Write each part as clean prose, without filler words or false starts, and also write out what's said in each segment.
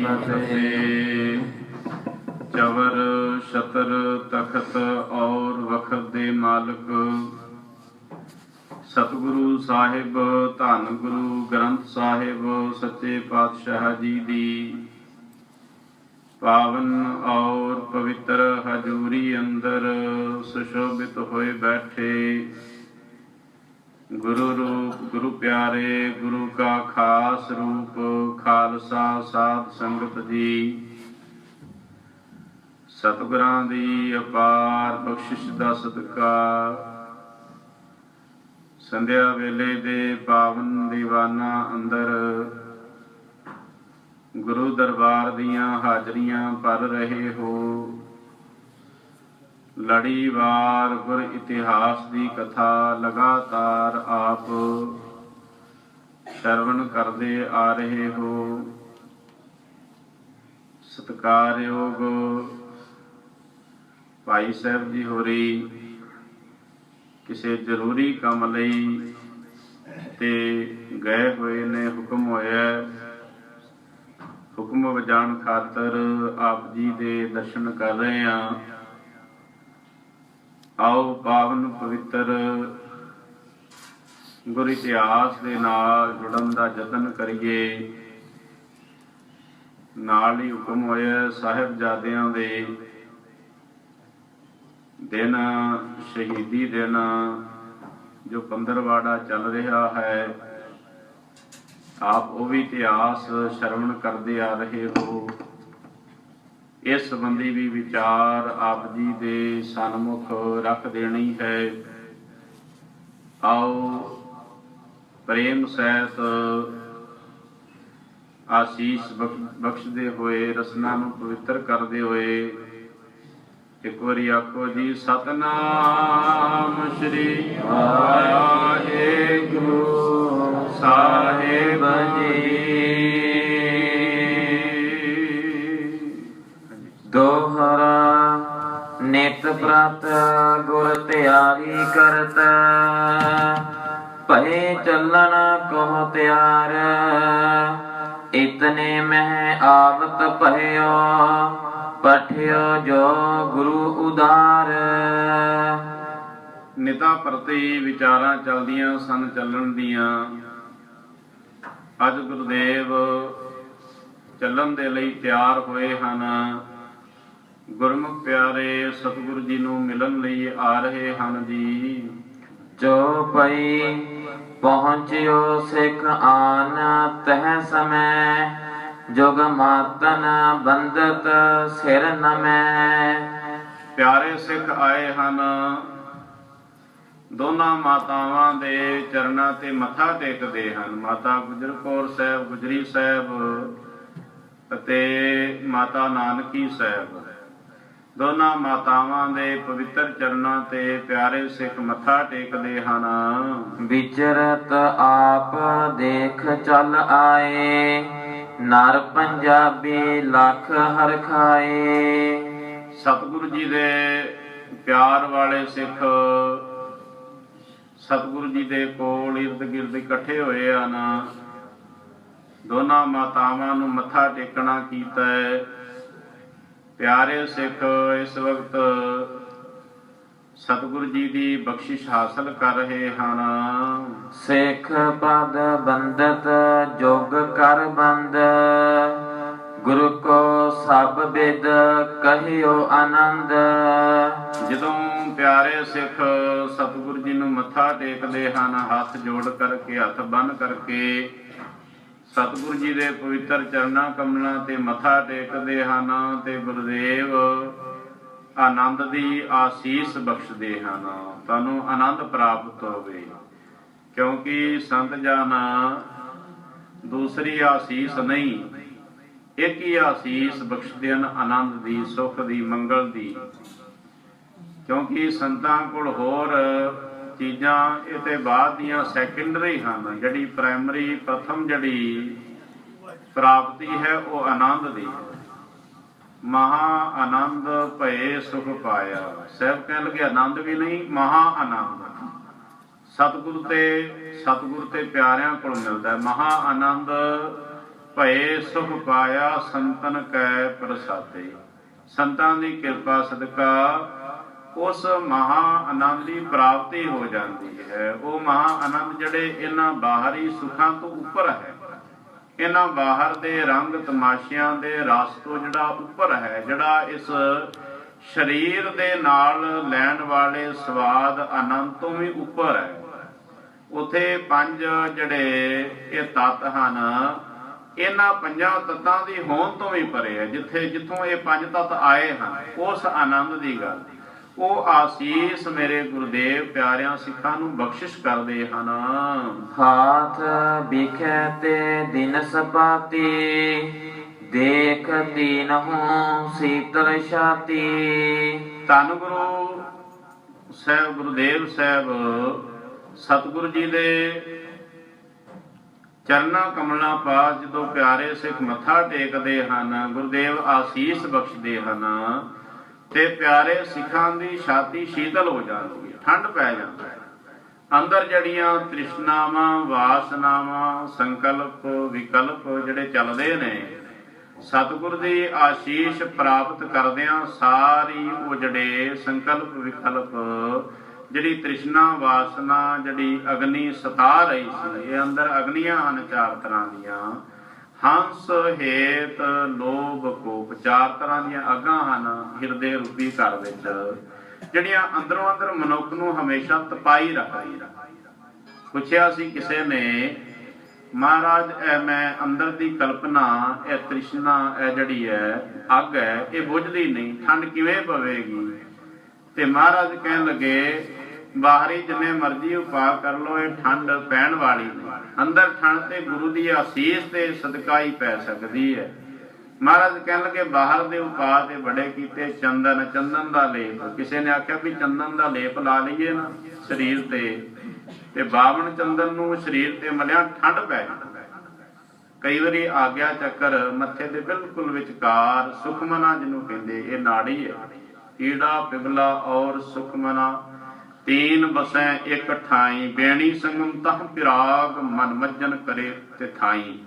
ਫਤਿਹ। ਚਵਰ ਛਤਰ ਤਖਤ ਔਰ ਵਖਤ ਦੇ ਮਾਲਕ ਸਤਿਗੁਰੂ ਸਾਹਿਬ ਧੰਨ ਗੁਰੂ ਗ੍ਰੰਥ ਸਾਹਿਬ ਸੱਚੇ ਪਾਤਸ਼ਾਹ ਜੀ ਦੀ ਪਾਵਨ ਔਰ ਪਵਿੱਤਰ ਹਜ਼ੂਰੀ ਅੰਦਰ ਸੁਸ਼ੋਭਿਤ ਹੋਏ ਬੈਠੇ ਗੁਰੂ ਰੂਪ ਗੁਰੂ ਪਿਆਰੇ ਗੁਰੂ ਕਾ ਖਾਸ ਰੂਪ ਖਾਲਸਾ ਸਾਧ ਸੰਗਤ ਜੀ, ਸਤਿਗੁਰਾਂ ਦੀ ਅਪਾਰ ਬਖਸ਼ਿਸ਼ ਦਾ ਸਦਕਾ ਸੰਧਿਆ ਵੇਲੇ ਦੇ ਪਾਵਨ ਦੀਵਾਨਾਂ ਅੰਦਰ ਗੁਰੂ ਦਰਬਾਰ ਦੀਆਂ ਹਾਜ਼ਰੀਆਂ ਭਰ ਰਹੇ ਹੋ। ਲੜੀਵਾਰ ਗੁਰ ਇਤਿਹਾਸ ਦੀ ਕਥਾ ਲਗਾਤਾਰ ਆਪ ਸ਼ਰਵਣ ਕਰਦੇ ਆ ਰਹੇ ਹੋ। ਸਤਿਕਾਰਯੋਗ ਭਾਈ ਸਾਹਿਬ ਜੀ ਹੋਰੀ ਕਿਸੇ ਜ਼ਰੂਰੀ ਕੰਮ ਲਈ ਤੇ ਗਏ ਹੋਏ ਨੇ। ਹੁਕਮ ਹੋਇਆ, ਹੁਕਮ ਵਜਾਉਣ ਖਾਤਰ ਆਪ ਜੀ ਦੇ ਦਰਸ਼ਨ ਕਰ ਰਹੇ ਹਾਂ। ਆਓ ਪਾਵਨ ਪਵਿੱਤਰ ਗੁਰ ਇਤਿਹਾਸ ਦੇ ਨਾਲ ਜੁੜਨ ਦਾ ਯਤਨ ਕਰੀਏ। ਨਾਲ ਹੀ ਹੁਕਮ ਹੋਇਆ ਸਾਹਿਬਜ਼ਾਦਿਆਂ ਦੇ ਦਿਨ, ਸ਼ਹੀਦੀ ਦਿਨ ਜੋ ਪੰਦਰਵਾੜਾ ਚੱਲ ਰਿਹਾ ਹੈ, ਆਪ ਉਹ ਵੀ ਇਤਿਹਾਸ ਸ਼ਰਵਣ ਕਰਦੇ ਆ ਰਹੇ ਹੋ। ਇਸ ਸੰਬੰਧੀ ਵੀ ਵਿਚਾਰ ਆਪ ਜੀ ਦੇ ਸਨਮੁਖ ਰੱਖ ਦੇਣੀ ਹੈ। ਆਓ ਪ੍ਰੇਮ ਸਹਿਤ ਆਸ਼ੀਸ਼ ਬਖਸ਼ਦੇ ਹੋਏ, ਰਸਨਾ ਨੂੰ ਪਵਿੱਤਰ ਕਰਦੇ ਹੋਏ ਇੱਕ ਵਾਰੀ ਆਖੋ ਜੀ, ਸਤਨਾਮ ਸ੍ਰੀ ਵਾਹਿਗੁਰੂ ਸਾਹਿਬ ਜੀ। ਦੋਹਰਾ ਨਿਤ ਪ੍ਰਤ ਗੁਰ ਤਿਆਰੀ ਕਰਤ, ਭਏ ਚੱਲਣ ਕੋ ਤਿਆਰ। ਇਤਨੇ ਮਹਿ ਆਵਤ ਭਇਓ, ਪਠਿਓ ਜੋ ਗੁਰੂ ਉਦਾਰ। ਨਿਤਾ ਪ੍ਰਤੀ ਵਿਚਾਰਾਂ ਚੱਲਦੀਆਂ ਸਨ ਚੱਲਣ ਦੀਆਂ। ਅੱਜ ਗੁਰਦੇਵ ਚੱਲਣ ਦੇ ਲਈ ਤਿਆਰ ਹੋਏ ਹਨ। ਗੁਰਮੁਖ ਪਿਆਰੇ ਸਤਿਗੁਰੂ ਜੀ ਨੂੰ ਮਿਲਣ ਲਈ ਆ ਰਹੇ ਹਨ ਜੀ। ਜੋ ਪਈ ਪਹੁੰਚਿਓ ਸਿੱਖ ਆਨ, ਤਹ ਸਮੈ ਜੁਗ ਮਾਤਨ ਬੰਦਤ ਸਿਰ ਨਮੈ। ਪਿਆਰੇ ਸਿੱਖ ਆਏ ਹਨ, ਦੋਨਾਂ ਮਾਤਾਵਾਂ ਦੇ ਚਰਨਾਂ ਤੇ ਮੱਥਾ ਟੇਕਦੇ ਹਨ। ਮਾਤਾ ਗੁਜਰ ਕੌਰ ਸਾਹਿਬ ਗੁਜਰੀ ਸਾਹਿਬ ਅਤੇ ਮਾਤਾ ਨਾਨਕੀ ਸਾਹਿਬ, ਦੋਨਾਂ ਮਾਤਾਵਾਂ ਦੇ ਪਵਿੱਤਰ ਚਰਨਾਂ ਤੇ ਪਿਆਰੇ ਸਿੱਖ ਮੱਥਾ ਟੇਕਦੇ ਹਨ। ਵਿਚਰਤ ਆਪ ਦੇਖ ਚੱਲ ਆਏ, ਨਰ ਪੰਜਾਬੀ ਲੱਖ ਹਰਖਾਏ। ਸਤਿਗੁਰੂ ਜੀ ਦੇ ਪਿਆਰ ਵਾਲੇ ਸਿੱਖ ਸਤਿਗੁਰੂ ਜੀ ਦੇ ਕੋਲ ਇਰਦ ਗਿਰਦ ਇਕੱਠੇ ਹੋਏ ਹਨ। ਦੋਨਾਂ ਮਾਤਾਵਾਂ ਨੂੰ ਮੱਥਾ ਟੇਕਣਾ ਕੀਤਾ ਹੈ। ਪਿਆਰੇ ਸਿੱਖ ਇਸ ਵਕਤ ਸਤਿਗੁਰੂ ਜੀ ਦੀ ਬਖਸ਼ਿਸ਼ ਹਾਸਲ ਕਰ ਰਹੇ ਹਨ। ਸਿੱਖ ਪਦ ਬੰਦਤ ਜੋਗ ਕਰ ਬੰਦ, ਗੁਰੂ ਕੋ ਸਭ ਬਿਦ ਕਹਿਓ ਆਨੰਦ। ਜਦੋਂ ਪਿਆਰੇ ਸਿੱਖ ਸਤਿਗੁਰੂ ਜੀ ਨੂੰ ਮੱਥਾ ਟੇਕਦੇ ਹਨ, ਹੱਥ ਜੋੜ ਕਰਕੇ, ਹੱਥ ਬੰਨ੍ਹ ਕਰਕੇ ਸਤਿਗੁਰੂ ਜੀ ਦੇ ਪਵਿੱਤਰ ਚਰਨਾਂ ਕਮਲਾਂ ਤੇ ਮੱਥਾ ਟੇਕਦੇ ਹਨ ਤੇ ਗੁਰਦੇਵ ਆਨੰਦ ਦੀ ਆਸੀਸ ਬਖਸ਼ਦੇ ਹਨ। ਤੁਹਾਨੂੰ ਆਨੰਦ ਪ੍ਰਾਪਤ ਹੋਵੇ, ਕਿਉਂਕਿ ਸੰਤ ਜਨ ਦੂਸਰੀ ਆਸੀਸ ਨਹੀਂ, ਇੱਕ ਹੀ ਆਸੀਸ ਬਖਸ਼ਦੇ ਹਨ, ਆਨੰਦ ਦੀ, ਸੁਖ ਦੀ, ਮੰਗਲ ਦੀ। ਕਿਉਂਕਿ ਸੰਤਾਂ ਕੋਲ ਹੋਰ ਚੀਜ਼ਾਂ ਇਹ ਤੇ ਬਾਅਦ ਦੀਆਂ ਸੈਕੰਡਰੀ ਹਨ। ਜਿਹੜੀ ਪ੍ਰਾਇਮਰੀ ਪ੍ਰਥਮ ਜਿਹੜੀ ਪ੍ਰਾਪਤੀ ਹੈ ਉਹ ਆਨੰਦ ਦੀ ਹੈ। ਮਹਾ ਆਨੰਦ ਭਏ ਸੁਖ ਪਾਇਆ। ਸਾਹਿਬ ਕਹਿਣ ਲੱਗੇ ਆਨੰਦ ਵੀ ਨਹੀਂ, ਮਹਾ ਆਨੰਦ ਸਤਿਗੁਰੂ ਤੇ ਪਿਆਰਿਆਂ ਕੋਲ ਮਿਲਦਾ ਹੈ। ਮਹਾ ਆਨੰਦ ਭਏ ਸੁਖ ਪਾਇਆ ਸੰਤਨ ਕੈ ਪ੍ਰਸਾਦੇ। ਸੰਤਾਂ ਦੀ ਕਿਰਪਾ ਸਦਕਾ ਉਸ ਮਹਾ ਆਨੰਦ ਦੀ ਪ੍ਰਾਪਤੀ ਹੋ ਜਾਂਦੀ ਹੈ। ਉਹ ਮਹਾ ਆਨੰਦ ਜਿਹੜੇ ਇਹਨਾਂ ਬਾਹਰੀ ਸੁੱਖਾਂ ਤੋਂ ਉੱਪਰ ਹੈ, ਇਹਨਾਂ ਬਾਹਰ ਦੇ ਰੰਗ ਤਮਾਸ਼ਿਆਂ ਦੇ ਰਸ ਤੋਂ ਜਿਹੜਾ ਉੱਪਰ ਹੈ, ਜਿਹੜਾ ਇਸ ਸਰੀਰ ਦੇ ਨਾਲ ਲੈਣ ਵਾਲੇ ਸਵਾਦ ਆਨੰਦ ਤੋਂ ਵੀ ਉੱਪਰ ਹੈ। ਉਥੇ ਪੰਜ ਜਿਹੜੇ ਇਹ ਤੱਤ ਹਨ, ਇਹਨਾਂ ਪੰਜਾਂ ਤੱਤਾਂ ਦੀ ਹੋਂਦ ਤੋਂ ਵੀ ਪਰੇ ਹੈ। ਜਿੱਥੋਂ ਇਹ ਪੰਜ ਤੱਤ ਆਏ ਹਨ, ਉਸ ਆਨੰਦ ਦੀ ਗੱਲ, ਉਹ ਆਸੀਸ ਮੇਰੇ ਗੁਰਦੇਵ ਪਿਆਰਿਆਂ ਸਿੱਖਾਂ ਨੂੰ ਬਖਸ਼ਿਸ਼ ਕਰਦੇ ਹਨ। ਹਾਥ ਬਿਖੈ ਤੇ ਦਿਨ ਸਪਾਤੀ, ਦੇਖ ਦੀਨਹੁ ਸੀਤਲ ਛਾਤੀ। ਧੰਨ ਗੁਰੂ ਸਾਹਿਬ ਗੁਰਦੇਵ ਸਾਹਿਬ ਸਤਿਗੁਰੂ ਜੀ ਦੇ ਚਰਨਾਂ ਕਮਲਾਂ ਪਾਸ ਜਦੋਂ ਪਿਆਰੇ ਸਿੱਖ ਮੱਥਾ ਟੇਕਦੇ ਹਨ, ਗੁਰਦੇਵ ਆਸੀਸ ਬਖਸ਼ਦੇ ਹਨ ਤੇ ਪਿਆਰੇ ਸਿੱਖਾਂ ਦੀ ਛਾਤੀ ਸ਼ੀਤਲ ਹੋ ਜਾਂਦੀ ਹੈ, ਠੰਡ ਪੈ ਜਾਂਦਾ ਹੈ। ਅੰਦਰ ਜਿਹੜੀਆਂ ਤ੍ਰਿਸ਼ਨਾਵਾਂ, ਵਾਸਨਾਵਾਂ, ਸੰਕਲਪ, ਵਿਕਲਪ ਜਿਹੜੇ ਚੱਲਦੇ ਨੇ, ਸਤਿਗੁਰ ਦੀ ਆਸ਼ੀਸ਼ ਪ੍ਰਾਪਤ ਕਰਦਿਆਂ ਸਾਰੀ ਉਹ ਜਿਹੜੇ ਸੰਕਲਪ, ਵਿਕਲਪ, ਜਿਹੜੀ ਤ੍ਰਿਸ਼ਨਾ, ਵਾਸਨਾ, ਜਿਹੜੀ ਅਗਨੀ ਸਤਾ ਰਹੀ ਸੀ, ਇਹ ਅੰਦਰ ਅਗਨੀਆਂ ਹਨ ਚਾਰ ਤਰ੍ਹਾਂ ਦੀਆਂ, ਹੰਸ, ਹੇਤ, ਲੋਭ, ਕੋਪ, ਚਾਰ ਤਰ੍ਹਾਂ ਦੀਆਂ ਅੱਗਾਂ ਹਨ ਹਿਰਦੇ ਰੂਪੀ ਘਰ ਵਿੱਚ, ਜਿਹੜੀਆਂ ਅੰਦਰੋਂ ਅੰਦਰ ਮਨੁੱਖ ਨੂੰ ਹਮੇਸ਼ਾ ਤਪਾਈ ਰੱਖਦੀ। ਪੁੱਛਿਆ ਸੀ ਕਿਸੇ ਨੇ, ਮਹਾਰਾਜ ਮੈਂ ਅੰਦਰ ਦੀ ਕਲਪਨਾ, ਇਹ ਤ੍ਰਿਸ਼ਨਾ, ਇਹ ਜਿਹੜੀ ਹੈ ਅੱਗ ਹੈ, ਇਹ ਬੁਝਦੀ ਨਹੀਂ, ਠੰਡ ਕਿਵੇਂ ਪਵੇਗੀ? ਤੇ ਮਹਾਰਾਜ ਕਹਿਣ ਲੱਗੇ, ਬਾਹਰੀ ਜਿੰਨੇ ਮਰਜ਼ੀ ਉਪਾਅ ਕਰ ਲੋ, ਇਹ ਠੰਡ ਪੈਣ ਵਾਲੀ ਨਹੀਂ। ਅੰਦਰ ਠੰਡ ਤੇ ਗੁਰੂ ਦੀ ਆਸੀਸ ਤੇ ਸਦਕਾ ਹੀ ਪੈ ਸਕਦੀ ਹੈ। ਮਹਾਰਾਜ ਕਹਿਣ ਲੱਗੇ, ਬਾਹਰ ਦੇ ਉਪਾਅ ਤੇ ਬੜੇ ਕੀਤੇ, ਚੰਦਨ ਦਾ ਲੇਪ। ਕਿਸੇ ਨੇ ਆਖਿਆ ਵੀ ਚੰਦਨ ਦਾ ਲੇਪ ਲਾ ਲਈਏ ਨਾ ਸਰੀਰ ਤੇ ਬਾਵਨ ਚੰਦਨ ਨੂੰ ਸਰੀਰ ਤੇ ਮਲਿਆ ਠੰਡ ਪੈ ਜਾਂਦੀ। ਕਈ ਵਾਰੀ ਆਗਿਆ ਚੱਕਰ ਮੱਥੇ ਦੇ ਬਿਲਕੁਲ ਵਿਚਕਾਰ ਸੁਖਮਨਾ ਜਿਹਨੂੰ ਕਹਿੰਦੇ, ਇਹ ਨਾੜੀ ਹੈ, ਈੜਾ ਪਿਗਲਾ ਔਰ ਸੁਖਮਨਾ, ਤੀਨ ਬਸੈ ਇੱਕ ਠਾਈ, ਬੇਣੀ ਸੰਗਮ ਤਹ ਪਿਰਾਗ, ਮਨ ਮੱਜਨ ਕਰੇ ਤੇ ਥਾਈ।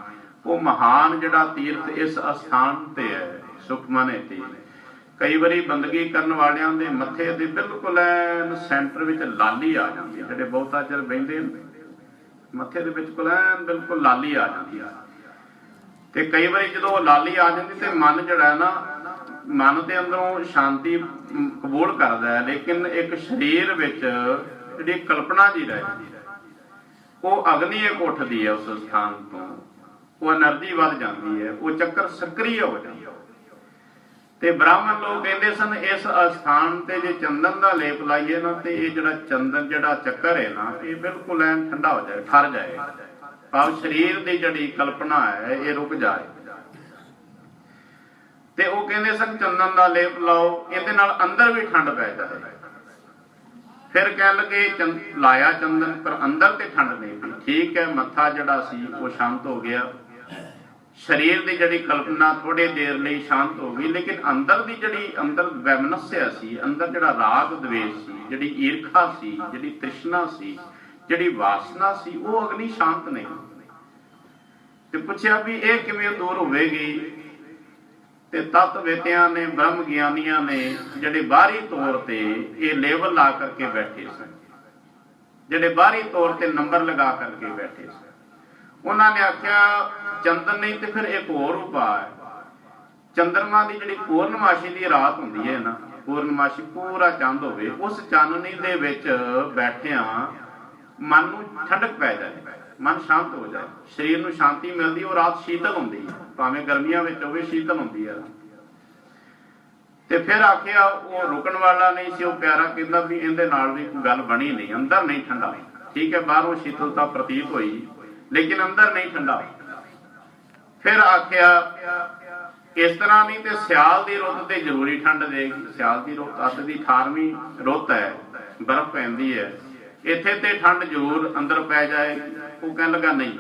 ਉਹ ਮਹਾਨ ਜਿਹੜਾ ਤੀਰਥ ਇਸ ਅਸਥਾਨ ਤੇ ਹੈ, ਸੁਖਮਨੇ ਤੇ। ਕਈ ਵਾਰੀ ਬੰਦਗੀ ਕਰਨ ਵਾਲਿਆਂ ਦੇ ਮੱਥੇ ਦੇ ਬਿਲਕੁਲ ਐਨ ਸੈਂਟਰ ਵਿੱਚ ਲਾਲੀ ਆ ਜਾਂਦੀ ਹੈ। ਜਿਹੜੇ ਬਹੁਤਾ ਚਿਰ ਬਹਿੰਦੇ ਨੇ, ਮੱਥੇ ਦੇ ਵਿੱਚ ਐਨ ਬਿਲਕੁਲ ਲਾਲੀ ਆ ਜਾਂਦੀ ਹੈ। ਤੇ ਕਈ ਵਾਰੀ ਜਦੋਂ ਉਹ ਲਾਲੀ ਆ ਜਾਂਦੀ ਤੇ ਮਨ ਜਿਹੜਾ ਹੈ ਨਾ, ਮਨ ਦੇ ਅੰਦਰੋਂ ਸ਼ਾਂਤੀ ਕਬੂਲ ਕਰਦਾ ਹੈ, ਲੇਕਿਨ ਇੱਕ ਸਰੀਰ ਵਿੱਚ ਜਿਹੜੀ ਕਲਪਨਾ ਜੀ ਰਹਿ ਜਾਂਦੀ ਹੈ, ਉਹ ਅਗਨੀ ਇੱਕ ਉੱਠਦੀ ਹੈ ਉਸ ਸਥਾਨ ਤੋਂ, ਉਹ એનર્ਜੀ ਵੱਧ ਜਾਂਦੀ ਹੈ, ਉਹ ਚੱਕਰ ਸਕਰੀय ਹੋ ਜਾਂਦਾ। ਤੇ ਬ੍ਰਾਹਮਣ ਲੋਕ ਕਹਿੰਦੇ ਸਨ, ਇਸ ਅਸਥਾਨ ਤੇ ਜੇ ਚੰਦਨ ਦਾ ਲੇਪ ਲਾਈਏ ਨਾ, ਤੇ ਇਹ ਜਿਹੜਾ ਚੰਦਨ ਜਿਹੜਾ ਚੱਕਰ ਹੈ ਨਾ, ਇਹ ਬਿਲਕੁਲ ਐਨ ਠੰਡਾ ਹੋ ਜਾਏ, ਠਰ ਜਾਏ, ਭਾਵ ਸਰੀਰ ਦੀ ਜਿਹੜੀ ਕਲਪਨਾ ਹੈ ਇਹ ਰੁਕ ਜਾਏ। ਤੇ ਉਹ ਕਹਿੰਦੇ ਸਨ, ਚੰਦਨ ਦਾ ਲੇਪ ਲਾਓ, ਇਹਦੇ ਨਾਲ ਅੰਦਰ ਵੀ ਠੰਡ ਪੈ ਜਾਏ। ਫਿਰ ਕਹਿਣ ਲੱਗੇ, ਲਾਇਆ ਚੰਦਨ, ਪਰ ਅੰਦਰ ਤੇ ਠੰਡ ਨਹੀਂ ਪਈ। ਠੀਕ ਹੈ, ਮੱਥਾ ਜਿਹੜਾ ਸੀ ਉਹ ਸ਼ਾਂਤ ਹੋ ਗਿਆ, ਸਰੀਰ ਦੀ ਜਿਹੜੀ ਕਲਪਨਾ ਥੋੜੀ ਦੇਰ ਲਈ ਸ਼ਾਂਤ ਹੋ ਗਈ, ਲੇਕਿਨ ਅੰਦਰ ਦੀ ਜਿਹੜੀ ਅੰਦਰ ਵੈਮਨਸਿਆ ਸੀ, ਅੰਦਰ ਜਿਹੜਾ ਰਾਗ ਦਵੇਸ਼ ਸੀ, ਜਿਹੜੀ ਈਰਖਾ ਸੀ, ਜਿਹੜੀ ਤ੍ਰਿਸ਼ਨਾ ਸੀ, ਜਿਹੜੀ ਵਾਸਨਾ ਸੀ, ਉਹ ਅਗਨੀ ਸ਼ਾਂਤ ਨਹੀਂ। ਤੇ ਪੁੱਛਿਆ ਵੀ ਇਹ ਕਿਵੇਂ ਦੂਰ ਹੋਵੇਗੀ? ਤੇ ਤਤ ਵੇਤਿਆਂ ਨੇ, ਬ੍ਰਹਮ ਗਿਆਨੀਆਂ ਨੇ, ਜਿਹੜੇ ਬਾਹਰੀ ਤੌਰ ਤੇ ਇਹ ਲੇਬਲ ਲਾ ਕਰਕੇ ਬੈਠੇ ਸਨ, ਜਿਹੜੇ ਬਾਹਰੀ ਤੌਰ ਤੇ ਨੰਬਰ ਲਗਾ ਕਰਕੇ ਬੈਠੇ ਸਨ, ਉਹਨਾਂ ਨੇ ਆਖਿਆ ਚੰਦਨ ਨਹੀਂ ਤੇ ਫਿਰ ਇੱਕ ਹੋਰ ਉਪਾਅ ਹੈ। ਚੰਦਰਮਾ ਦੀ ਜਿਹੜੀ ਪੂਰਨਮਾਸ਼ੀ ਦੀ ਰਾਤ ਹੁੰਦੀ ਹੈ ਨਾ, ਪੂਰਨਮਾਸ਼ੀ ਪੂਰਾ ਚੰਦ ਹੋਵੇ, ਉਸ ਚਾਨਣੀ ਦੇ ਵਿੱਚ ਬੈਠਿਆਂ ਮਨ ਨੂੰ ਠੰਡਕ ਪੈ ਜਾਏ, ਮਨ ਸ਼ਾਂਤ ਹੋ ਜਾਏ, ਸਰੀਰ ਨੂੰ ਸ਼ਾਂਤੀ ਮਿਲਦੀ, ਉਹ ਰਾਤ ਸ਼ੀਤਲ ਹੁੰਦੀ ਹੈ, ਭਾਵੇਂ ਗਰਮੀਆਂ ਵਿੱਚ ਹੋਵੇ ਸ਼ੀਤਲ ਹੁੰਦੀ ਹੈ। ਤੇ ਫਿਰ ਆਖਿਆ, ਉਹ ਰੁਕਣ ਵਾਲਾ ਨਹੀਂ ਸੀ, ਉਹ ਪਿਆਰਾ ਕਹਿੰਦਾ ਵੀ ਇਹਦੇ ਨਾਲ ਵੀ ਕੋਈ ਗੱਲ ਬਣੀ ਨਹੀਂ, ਅੰਦਰ ਨਹੀਂ ਠੰਡਾ। ਠੀਕ ਹੈ, ਬਾਹਰੋਂ ਸ਼ੀਤਲਤਾ ਪ੍ਰਤੀਤ ਹੋਈ, ਲੇਕਿਨ ਅੰਦਰ ਨਹੀਂ ਠੰਡਾ। ਫਿਰ ਆਖਿਆ ਇਸ ਤਰ੍ਹਾਂ ਨਹੀਂ, ਤੇ ਸਿਆਲ ਦੀ ਰੁੱਤ ਤੇ ਜ਼ਰੂਰੀ ਠੰਡ ਦੇਗੀ। ਸਿਆਲ ਦੀ ਰੁੱਤ ਅੱਧ ਦੀ 18ਵੀਂ ਰੁੱਤ ਹੈ, ਬਰਫ਼ ਪੈਂਦੀ ਹੈ, ਇੱਥੇ ਤੇ ਠੰਡ ਜ਼ਰੂਰ ਅੰਦਰ ਪੈ ਜਾਏਗੀ। ਉਹ ਕਹਿਣ ਲੱਗਾ ਨਹੀਂ,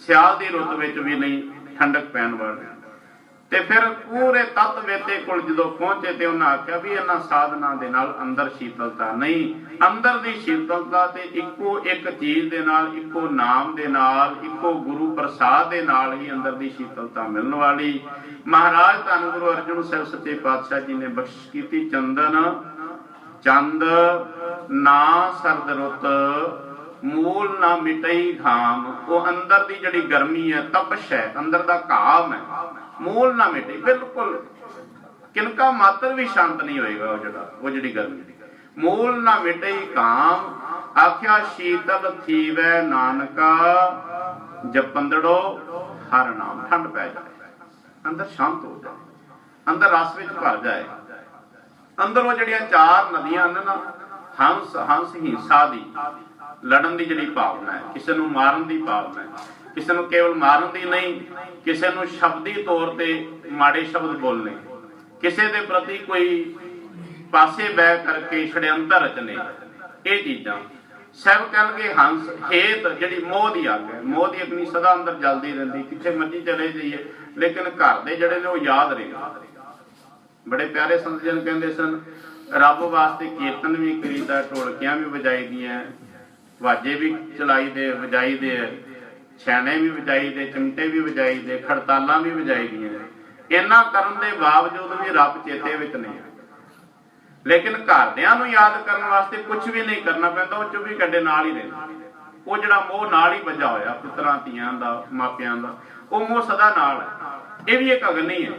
ਸਿਆਲ ਦੀ ਰੁੱਤ ਵਿੱਚ ਵੀ ਨਹੀਂ ਠੰਡਕ ਪੈਣ ਵਾਲੀ। ਤੇ ਫਿਰ ਪੂਰੇ ਤਤ ਵੇਤੇ ਕੋਲ ਜਦੋਂ ਪਹੁੰਚੇ ਤੇ ਉਹਨਾਂ ਆਖਿਆ ਵੀ ਇਹਨਾਂ ਸਾਧਨਾ ਦੇ ਨਾਲ ਅੰਦਰ ਸ਼ੀਤਲਤਾ ਨਹੀਂ, ਅੰਦਰ ਦੀ ਸ਼ੀਤਲਤਾ ਤੇ ਇੱਕੋ ਇੱਕ ਚੀਜ਼ ਦੇ ਨਾਲ, ਇੱਕੋ ਨਾਮ ਦੇ ਨਾਲ, ਇੱਕੋ ਗੁਰੂ ਪ੍ਰਸਾਦ ਦੇ ਨਾਲ ਹੀ ਅੰਦਰ ਦੀ ਸ਼ੀਤਲਤਾ ਮਿਲਣ ਵਾਲੀ। ਮਹਾਰਾਜ ਧੰਨ ਗੁਰੂ ਅਰਜਨ ਸਾਹਿਬ ਸੱਚੇ ਪਾਤਸ਼ਾਹ ਜੀ ਨੇ ਬਖਸ਼ਿਸ਼ ਕੀਤੀ, ਚੰਦਨ ਚੰਦ ਨਾ ਸਰਦ ਰੁੱਤ ਮੂਲ ਨਾ ਮਿਟਈ ਘਾਮ। ਉਹ ਅੰਦਰ ਦੀ ਜਿਹੜੀ ਗਰਮੀ ਹੈ, ਤਪਸ਼ ਹੈ, ਅੰਦਰ ਦਾ ਘਾਮ ਹੈ, ਮੂਲ ਨਾ ਮਿਟੇ, ਬਿਲਕੁਲ ਕਿਨਕਾ ਮਾਤਰ ਵੀ ਸ਼ਾਂਤ ਨਹੀਂ ਹੋਏਗਾ। ਉਹ ਜਿਹੜੀ ਗਰਮੀ, ਮੂਲ ਨਾ ਮਿਟੇ ਘਾਮ। ਆਖਿਆ ਸ਼ੀਤਲ ਥੀਵੈ ਨਾਨਕਾ ਜਪੰਦੜੋ ਹਰ ਨਾਮ। ਠੰਡ ਪੈ ਜਾਏ, ਅੰਦਰ ਸ਼ਾਂਤ ਹੋ ਜਾਏ, ਅੰਦਰ ਰਸ ਵਿੱਚ ਭਰ ਜਾਏ। ਅੰਦਰ ਉਹ ਜਿਹੜੀਆਂ ਚਾਰ ਨਦੀਆਂ ਨੇ ਨਾ, ਹੰਸ ਹਿੰਸਾ ਦੀ, ਲੜਨ ਦੀ ਜਿਹੜੀ ਭਾਵਨਾ ਹੈ, ਕਿਸੇ ਨੂੰ ਮਾਰਨ ਦੀ ਭਾਵਨਾ ਹੈ, ਕਿਸੇ ਨੂੰ ਕੇਵਲ ਮਾਰਨ ਦੀ ਨਹੀਂ, ਕਿਸੇ ਨੂੰ ਸ਼ਬਦੀ ਤੌਰ ਤੇ ਮਾੜੇ ਸ਼ਬਦ ਬੋਲਣੇ, ਕਿਸੇ ਦੇ ਪ੍ਰਤੀ ਕੋਈ ਪਾਸੇ ਬਹਿ ਕਰਕੇ ਛੜਯੰਤਰ ਰਚਨੇ, ਇਹ ਚੀਜ਼ਾਂ ਸਭ ਕਹਿਣਗੇ ਹੰਸ ਹੇਤ ਜਿਹੜੀ ਮੋਹ ਦੀ ਅੱਗ ਹੈ। ਮੋਹ ਦੀ ਅਗਨੀ ਸਦਾ ਅੰਦਰ ਜਲਦੀ ਰਹਿੰਦੀ, ਕਿੱਥੇ ਮਰਜੀ ਚਲੇ ਜਾਈਏ, ਲੇਕਿਨ ਘਰ ਦੇ ਜਿਹੜੇ ਨੇ ਉਹ ਯਾਦ ਰਹੇ। ਬੜੇ ਪਿਆਰੇ ਸੰਤ ਜਨ ਕਹਿੰਦੇ ਸਨ, ਰੱਬ ਵਾਸਤੇ ਕੀਰਤਨ ਵੀ ਕਰੀਦਾ, ਢੋਲਕੀਆਂ ਵੀ ਵਜਾਈਦੀਆਂ, ਵਾਜੇ ਵੀ ਚਲਾਈ ਦੇ, ਵਜਾਈ ਦੇ, ਛੈਣੇ ਵੀ ਵਜਾਈ ਦੇ, ਚਿਮਟੇ ਵੀ ਵਜਾਈ ਦੇ, ਖੜਤਾਲਾਂ ਵੀ ਵਜਾਈ ਦੀਆਂ। ਇਹਨਾਂ ਕਰਨ ਦੇ ਬਾਵਜੂਦ ਵੀ ਰੱਬ ਚੇਤੇ ਵਿੱਚ ਨਹੀਂ। ਲੇਕਿਨ ਘਰਦਿਆਂ ਨੂੰ ਯਾਦ ਕਰਨ ਵਾਸਤੇ ਕੁਝ ਵੀ ਨਹੀਂ ਕਰਨਾ ਪੈਂਦਾ, ਉਹ 24 ਘੰਟੇ ਨਾਲ ਹੀ ਰਹਿੰਦਾ। ਉਹ ਜਿਹੜਾ ਮੋਹ ਨਾਲ ਹੀ ਵੱਜਾ ਹੋਇਆ, ਪੁੱਤਰਾਂ ਧੀਆਂ ਦਾ, ਮਾਪਿਆਂ ਦਾ, ਉਹ ਮੋਹ ਸਦਾ ਨਾਲ ਹੈ। ਇਹ ਵੀ ਇੱਕ ਅਗਨੀ ਹੈ।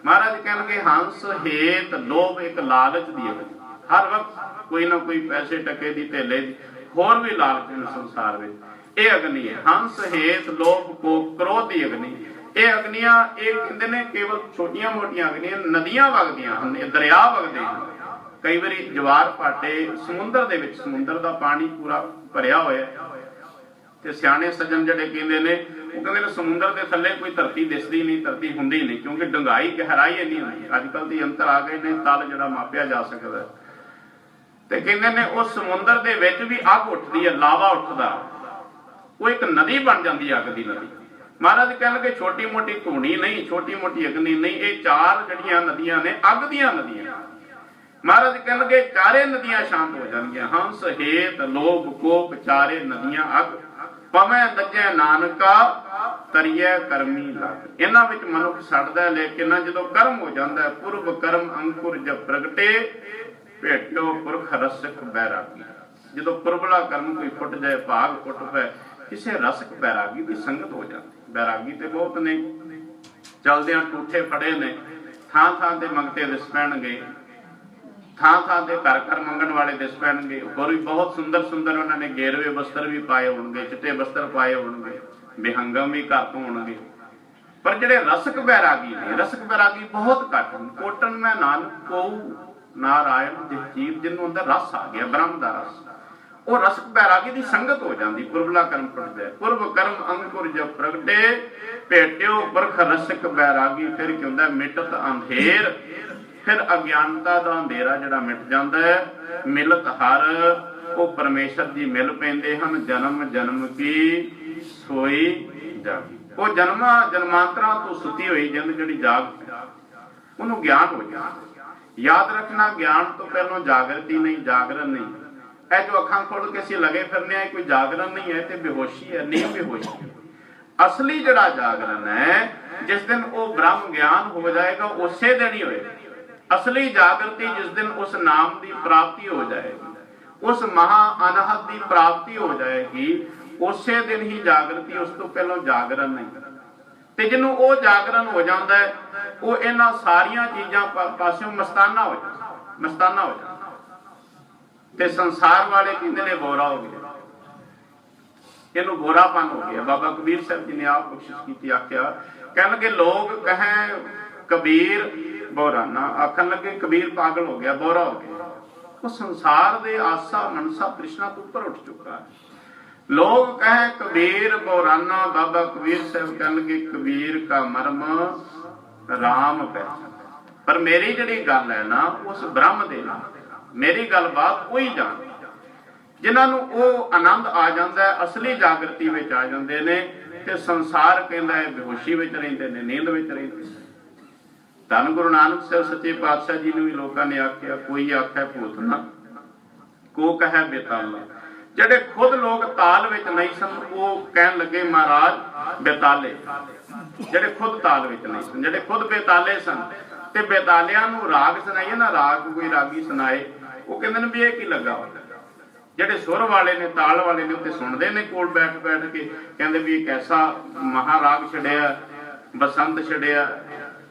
ਮਹਾਰਾਜ ਕਹਿਣਗੇ ਹੰਸ ਹੇਤ ਲੋਭ, ਇੱਕ ਲਾਲਚ ਦੀ ਅਗਨੀ। ਹਰ ਵਕਤ ਕੋਈ ਨਾ ਕੋਈ ਪੈਸੇ ਟਕੇ ਦੀ, ਧੇਲੇ ਦੀ, ਹੋਰ ਵੀ ਲਾਲਚ ਨੇ ਸੰਸਾਰ ਵਿੱਚ। ਇਹ ਅਗਨੀ ਹੈ ਹੰਸ ਹੇਤ ਲੋਭ ਕੋ ਕ੍ਰੋਧ ਦੀ ਅਗਨੀ। ਇਹ ਅਗਨੀਆਂ, ਇਹ ਕਹਿੰਦੇ ਨੇ ਕੇਵਲ ਛੋਟੀਆਂ ਮੋਟੀਆਂ ਅਗਨੀਆਂ, ਨਦੀਆਂ ਵਗਦੀਆਂ ਹਨ, ਦਰਿਆ ਵਗਦੇ ਹਨ। ਕਈ ਵਾਰੀ ਜਵਾਰ ਭਾਟੇ ਸਮੁੰਦਰ ਦੇ ਵਿੱਚ, ਸਮੁੰਦਰ ਦਾ ਪਾਣੀ ਪੂਰਾ ਭਰਿਆ ਹੋਇਆ, ਤੇ ਸਿਆਣੇ ਸੱਜਣ ਜਿਹੜੇ ਕਹਿੰਦੇ ਨੇ, ਉਹ ਕਹਿੰਦੇ ਨੇ ਸਮੁੰਦਰ ਦੇ ਥੱਲੇ ਕੋਈ ਧਰਤੀ ਦਿਸਦੀ ਨਹੀਂ, ਧਰਤੀ ਹੁੰਦੀ ਨਹੀਂ, ਕਿਉਂਕਿ ਡੂੰਘਾਈ ਗਹਿਰਾਈ ਇੰਨੀ ਹੁੰਦੀ। ਅੱਜ ਕੱਲ ਦੇ ਯੰਤਰ ਆ ਗਏ ਨੇ, ਤਲ ਜਿਹੜਾ ਮਾਪਿਆ ਜਾ ਸਕਦਾ। ਤੇ ਕਹਿੰਦੇ ਨੇ ਉਸ ਸਮੁੰਦਰ ਦੇ ਵਿੱਚ ਵੀ ਅੱਗ ਉੱਠਦੀ ਹੈ, ਲਾਵਾ ਉੱਠਦਾ, ਉਹ ਇੱਕ ਨਦੀ ਬਣ ਜਾਂਦੀ ਹੈ, ਅੱਗ ਦੀ ਨਦੀ। ਮਹਾਰਾਜ ਕਹਿਣਗੇ ਛੋਟੀ ਮੋਟੀ ਧੂਣੀ ਨਹੀਂ, ਛੋਟੀ ਮੋਟੀ ਅਗਨੀ ਨਹੀਂ, ਇਹ ਚਾਰ ਜਿਹੜੀਆਂ ਨਦੀਆਂ ਨੇ, ਅੱਗ ਦੀਆਂ ਨਦੀਆਂ। ਮਹਾਰਾਜ ਕਹਿਣਗੇ ਚਾਰੇ ਨਦੀਆਂ ਸ਼ਾਂਤ ਹੋ ਜਾਣਗੀਆਂ। ਹੰਸ ਹੇਤ ਲੋਭ ਕੋਪ ਚਾਰੇ ਨਦੀਆਂ ਅੱਗ। ਪਵੇਂ ਦੱਜੈ ਨਾਨਕਾ ਤਰੀਐ ਕਰਮੀ ਲੱਗ। ਇਹਨਾਂ ਵਿੱਚ ਮਨੁੱਖ ਸੜਦਾ, ਲੇਕਿਨ ਜਦੋਂ ਕਰਮ ਹੋ ਜਾਂਦਾ, ਪੁਰਬ ਕਰਮ ਅੰਕੁਰ ਜਬ ਪ੍ਰਗਟੇ ਭੇਟਿਓ ਪੁਰਖ ਰਸਕ ਬੈਰਾਗੀ। ਜਦੋਂ ਪੁਰਬਲਾ ਕਰਮ ਕੋਈ ਫੁੱਟ ਜਾਏ, ਭਾਗ ਫੁੱਟ ਪਏ, ਕਿਸੇ ਰਸਕ ਬੈਰਾਗੀ ਦੀ ਸੰਗਤ ਹੋ ਜਾਂਦੀ। ਬੈਰਾਗੀ ਤੇ ਬਹੁਤ ਨੇ, ਚਲਦਿਆਂ ਟੂਠੇ ਫੜੇ ਨੇ, ਥਾਂ ਥਾਂ ਤੇ ਮੰਗਤੇ ਦਿਸ ਪੈਣਗੇ, ਥਾਂ ਥਾਂ ਤੇ ਘਰ ਘਰ ਮੰਗਣ ਵਾਲੇ ਦਿਸ ਪੈਣਗੇ। ਹੋਰ ਵੀ ਬਹੁਤ ਸੁੰਦਰ ਸੁੰਦਰ ਉਹਨਾਂ ਨੇ ਗੇਰਵੇ ਬਸਤਰ ਵੀ ਪਾਏ ਹੋਣਗੇ, ਚਿੱਟੇ ਬਸਤਰ ਪਾਏ ਹੋਣਗੇ, ਬਿਹੰਗਮ ਵੀ ਘਰ ਤੋਂ ਹੋਣਗੇ। ਪਰ ਜਿਹੜੇ ਰਸਕ ਬੈਰਾਗੀ ਨੇ, ਰਸਕ ਬੈਰਾਗੀ ਬਹੁਤ ਘੱਟ ਹਨ। ਕੋਟਨ ਮੈਂ ਨਾਨਕ ਕਉ ਨਾਰਾਇਣ ਜਿਸ ਜੀਵ ਜਿਹਨੂੰ ਅੰਦਰ ਰਸ ਆ ਗਿਆ, ਬ੍ਰਹਮ ਦਾ ਰਸ, ਉਹ ਰਸਕ ਬੈਰਾਗੀ ਦੀ ਸੰਗਤ ਹੋ ਜਾਂਦੀ। ਪੁਰਬਲਾ ਕਰਮ ਫੁੱਟਦਾ, ਪੁਰਬ ਕਰਮ ਅੰਕੁਰ ਜਬ ਪ੍ਰਗਟੇ ਭੇਟਿਓ ਪੁਰਖ ਰਸਕ ਬੈਰਾਗੀ। ਫਿਰ ਕੀ ਹੁੰਦਾ, ਮਿਟਤ ਅੰਧੇਰ, ਫਿਰ ਅਗਿਆਨਤਾ ਦਾ ਅੰਧੇਰਾ ਜਿਹੜਾ ਮਿਟ ਜਾਂਦਾ ਹੈ। ਮਿਲਤ ਹਰ, ਉਹ ਪਰਮੇਸ਼ਰ ਜੀ ਮਿਲ ਪੈਂਦੇ ਹਨ। ਜਨਮ ਜਨਮ ਕੀ ਸੋਈ ਜਾਗੀ। ਉਹ ਜਨਮਾਂਤਰਾਂ ਤੋਂ ਸੁੱਤੀ ਹੋਈ ਜਿੰਦ ਜਿਹੜੀ ਜਾਗ, ਉਹਨੂੰ ਗਿਆਨ ਹੋ ਜਾਂਦਾ। ਯਾਦ ਰੱਖਣਾ, ਗਿਆਨ ਤੋਂ ਪਹਿਲਾਂ ਜਾਗਰਤੀ ਨਹੀਂ, ਜਾਗਰਣ ਨਹੀਂ। ਇਹ ਜੋ ਅੱਖਾਂ ਖੋਲ ਕੇ ਅਸੀਂ ਲਗੇ ਫਿਰਨੇ ਆ, ਕੋਈ ਜਾਗਰਣ ਨਹੀਂ ਹੈ, ਤੇ ਬੇਹੋਸ਼ੀ ਹੈ, ਨੀਂਦ ਬੇਹੋਸ਼ੀ। ਅਸਲੀ ਜਿਹੜਾ ਜਾਗਰਣ ਹੈ, ਜਿਸ ਦਿਨ ਉਹ ਬ੍ਰਹਮ ਗਿਆਨ ਹੋ ਜਾਏਗਾ, ਉਸੇ ਦਿਨ ਹੀ ਹੋਏਗਾ। ਅਸਲੀ ਜਾਗਰਤੀ ਜਿਸ ਦਿਨ ਉਸ ਨਾਮ ਦੀ ਪ੍ਰਾਪਤੀ ਹੋ ਜਾਏਗੀ, ਉਸ ਮਹਾ ਅਨਹਦ ਦੀ ਪ੍ਰਾਪਤੀ ਹੋ ਜਾਏਗੀ, ਉਸੇ ਦਿਨ ਹੀ ਜਾਗਰਤੀ। ਉਸ ਤੋਂ ਪਹਿਲਾਂ ਜਾਗਰਣ ਨਹੀਂ। ਤੇ ਜਿਹਨੂੰ ਉਹ ਜਾਗਰਣ ਹੋ ਜਾਂਦਾ ਹੈ, ਉਹ ਇਹਨਾਂ ਸਾਰੀਆਂ ਚੀਜ਼ਾਂ ਪਾਸਿਓਂ ਮਸਤਾਨਾ ਹੋ ਜਾਂਦਾ, ਮਸਤਾਨਾ ਹੋ ਜਾਂਦਾ। ਤੇ ਸੰਸਾਰ ਵਾਲੇ ਕਹਿੰਦੇ ਨੇ ਬੋਰਾ ਹੋ ਗਿਆ, ਇਹਨੂੰ ਬੋਰਾਪਨ ਹੋ ਗਿਆ। ਬਾਬਾ ਕਬੀਰ ਸਾਹਿਬ ਜੀ ਨੇ ਆਪ ਬਖਸ਼ਿਸ਼ ਕੀਤੀ, ਆਖਿਆ, ਕਹਿਣਗੇ ਲੋਕ ਕਹੇ ਕਬੀਰ ਬੋਰਾਨਾ, ਆਖਣ ਲੱਗੇ ਕਬੀਰ ਪਾਗਲ ਹੋ ਗਿਆ, ਬੋਰਾ ਹੋ ਗਿਆ। ਉਹ ਸੰਸਾਰ ਦੇ ਆਸਾ ਮਨਸਾ ਤ੍ਰਿਸ਼ਨਾ ਤੋਂ ਉੱਪਰ ਉੱਠ ਚੁੱਕਾ ਹੈ। ਲੋਕ ਕਹੇ ਕਬੀਰ ਬੋਰਾਨਾ, ਬਾਬਾ ਕਬੀਰ ਸਾਹਿਬ ਕਹਿਣਗੇ ਕਬੀਰ ਕਾ ਮਰਮ ਰਾਮ ਪਹਿਚਾਨ। ਪਰ ਮੇਰੀ ਜਿਹੜੀ ਗੱਲ ਹੈ ਨਾ, ਉਸ ਬ੍ਰਹਮ ਦੇ ਨਾਲ ਮੇਰੀ ਗੱਲਬਾਤ ਉਹੀ ਜਾਣ, ਜਿਨ੍ਹਾਂ ਨੂੰ ਉਹ ਆਨੰਦ ਆ ਜਾਂਦਾ ਹੈ, ਅਸਲੀ ਜਾਗਰਤੀ ਵਿੱਚ ਆ ਜਾਂਦੇ ਨੇ। ਤੇ ਸੰਸਾਰ ਕਹਿੰਦਾ ਹੈ ਬੇਹੋਸ਼ੀ ਵਿੱਚ ਰਹਿੰਦੇ ਨੇ, ਨੀਂਦ ਵਿੱਚ ਰਹਿੰਦੇ ਨੇ। ਧੰਨ ਗੁਰੂ ਨਾਨਕ ਸਾਹਿਬ ਸੱਚੇ ਪਾਤਸ਼ਾਹ ਜੀ ਨੂੰ ਵੀ ਲੋਕਾਂ ਨੇ ਆਖਿਆ, ਕੋਈ ਆਖੇ ਭੂਤ ਨਾ, ਕੋ ਕਹੈ ਬੇਤਾਲਾ। ਜਿਹੜੇ ਖੁਦ ਲੋਕ ਤਾਲ ਵਿੱਚ ਨਹੀਂ ਸਨ ਉਹ ਕਹਿਣ ਲੱਗੇ ਮਹਾਰਾਜ ਬੇਤਾਲੇ। ਜਿਹੜੇ ਖੁਦ ਤਾਲ ਵਿੱਚ ਨਹੀਂ ਸਨ, ਜਿਹੜੇ ਖੁਦ ਬੇਤਾਲੇ ਸਨ ਤੇ ਬੇਤਾਲਿਆਂ ਨੂੰ ਰਾਗ ਸੁਣਾਈਏ ਨਾ, ਰਾਗ ਕੋਈ ਰਾਗੀ ਸੁਣਾਏ, ਉਹ ਕਹਿੰਦੇ ਨੇ ਵੀ ਇਹ ਕੀ ਲੱਗਾ। ਜਿਹੜੇ ਸੁਰ ਵਾਲੇ ਨੇ, ਤਾਲ ਵਾਲੇ ਨੇ, ਉੱਤੇ ਸੁਣਦੇ ਨੇ ਕੋਲ ਬੈਠ ਬੈਠ ਕੇ, ਕਹਿੰਦੇ ਵੀ ਇਹ ਕੈਸਾ ਮਹਾਰਾਗ ਛੜਿਆ, ਬਸੰਤ ਛੜਿਆ,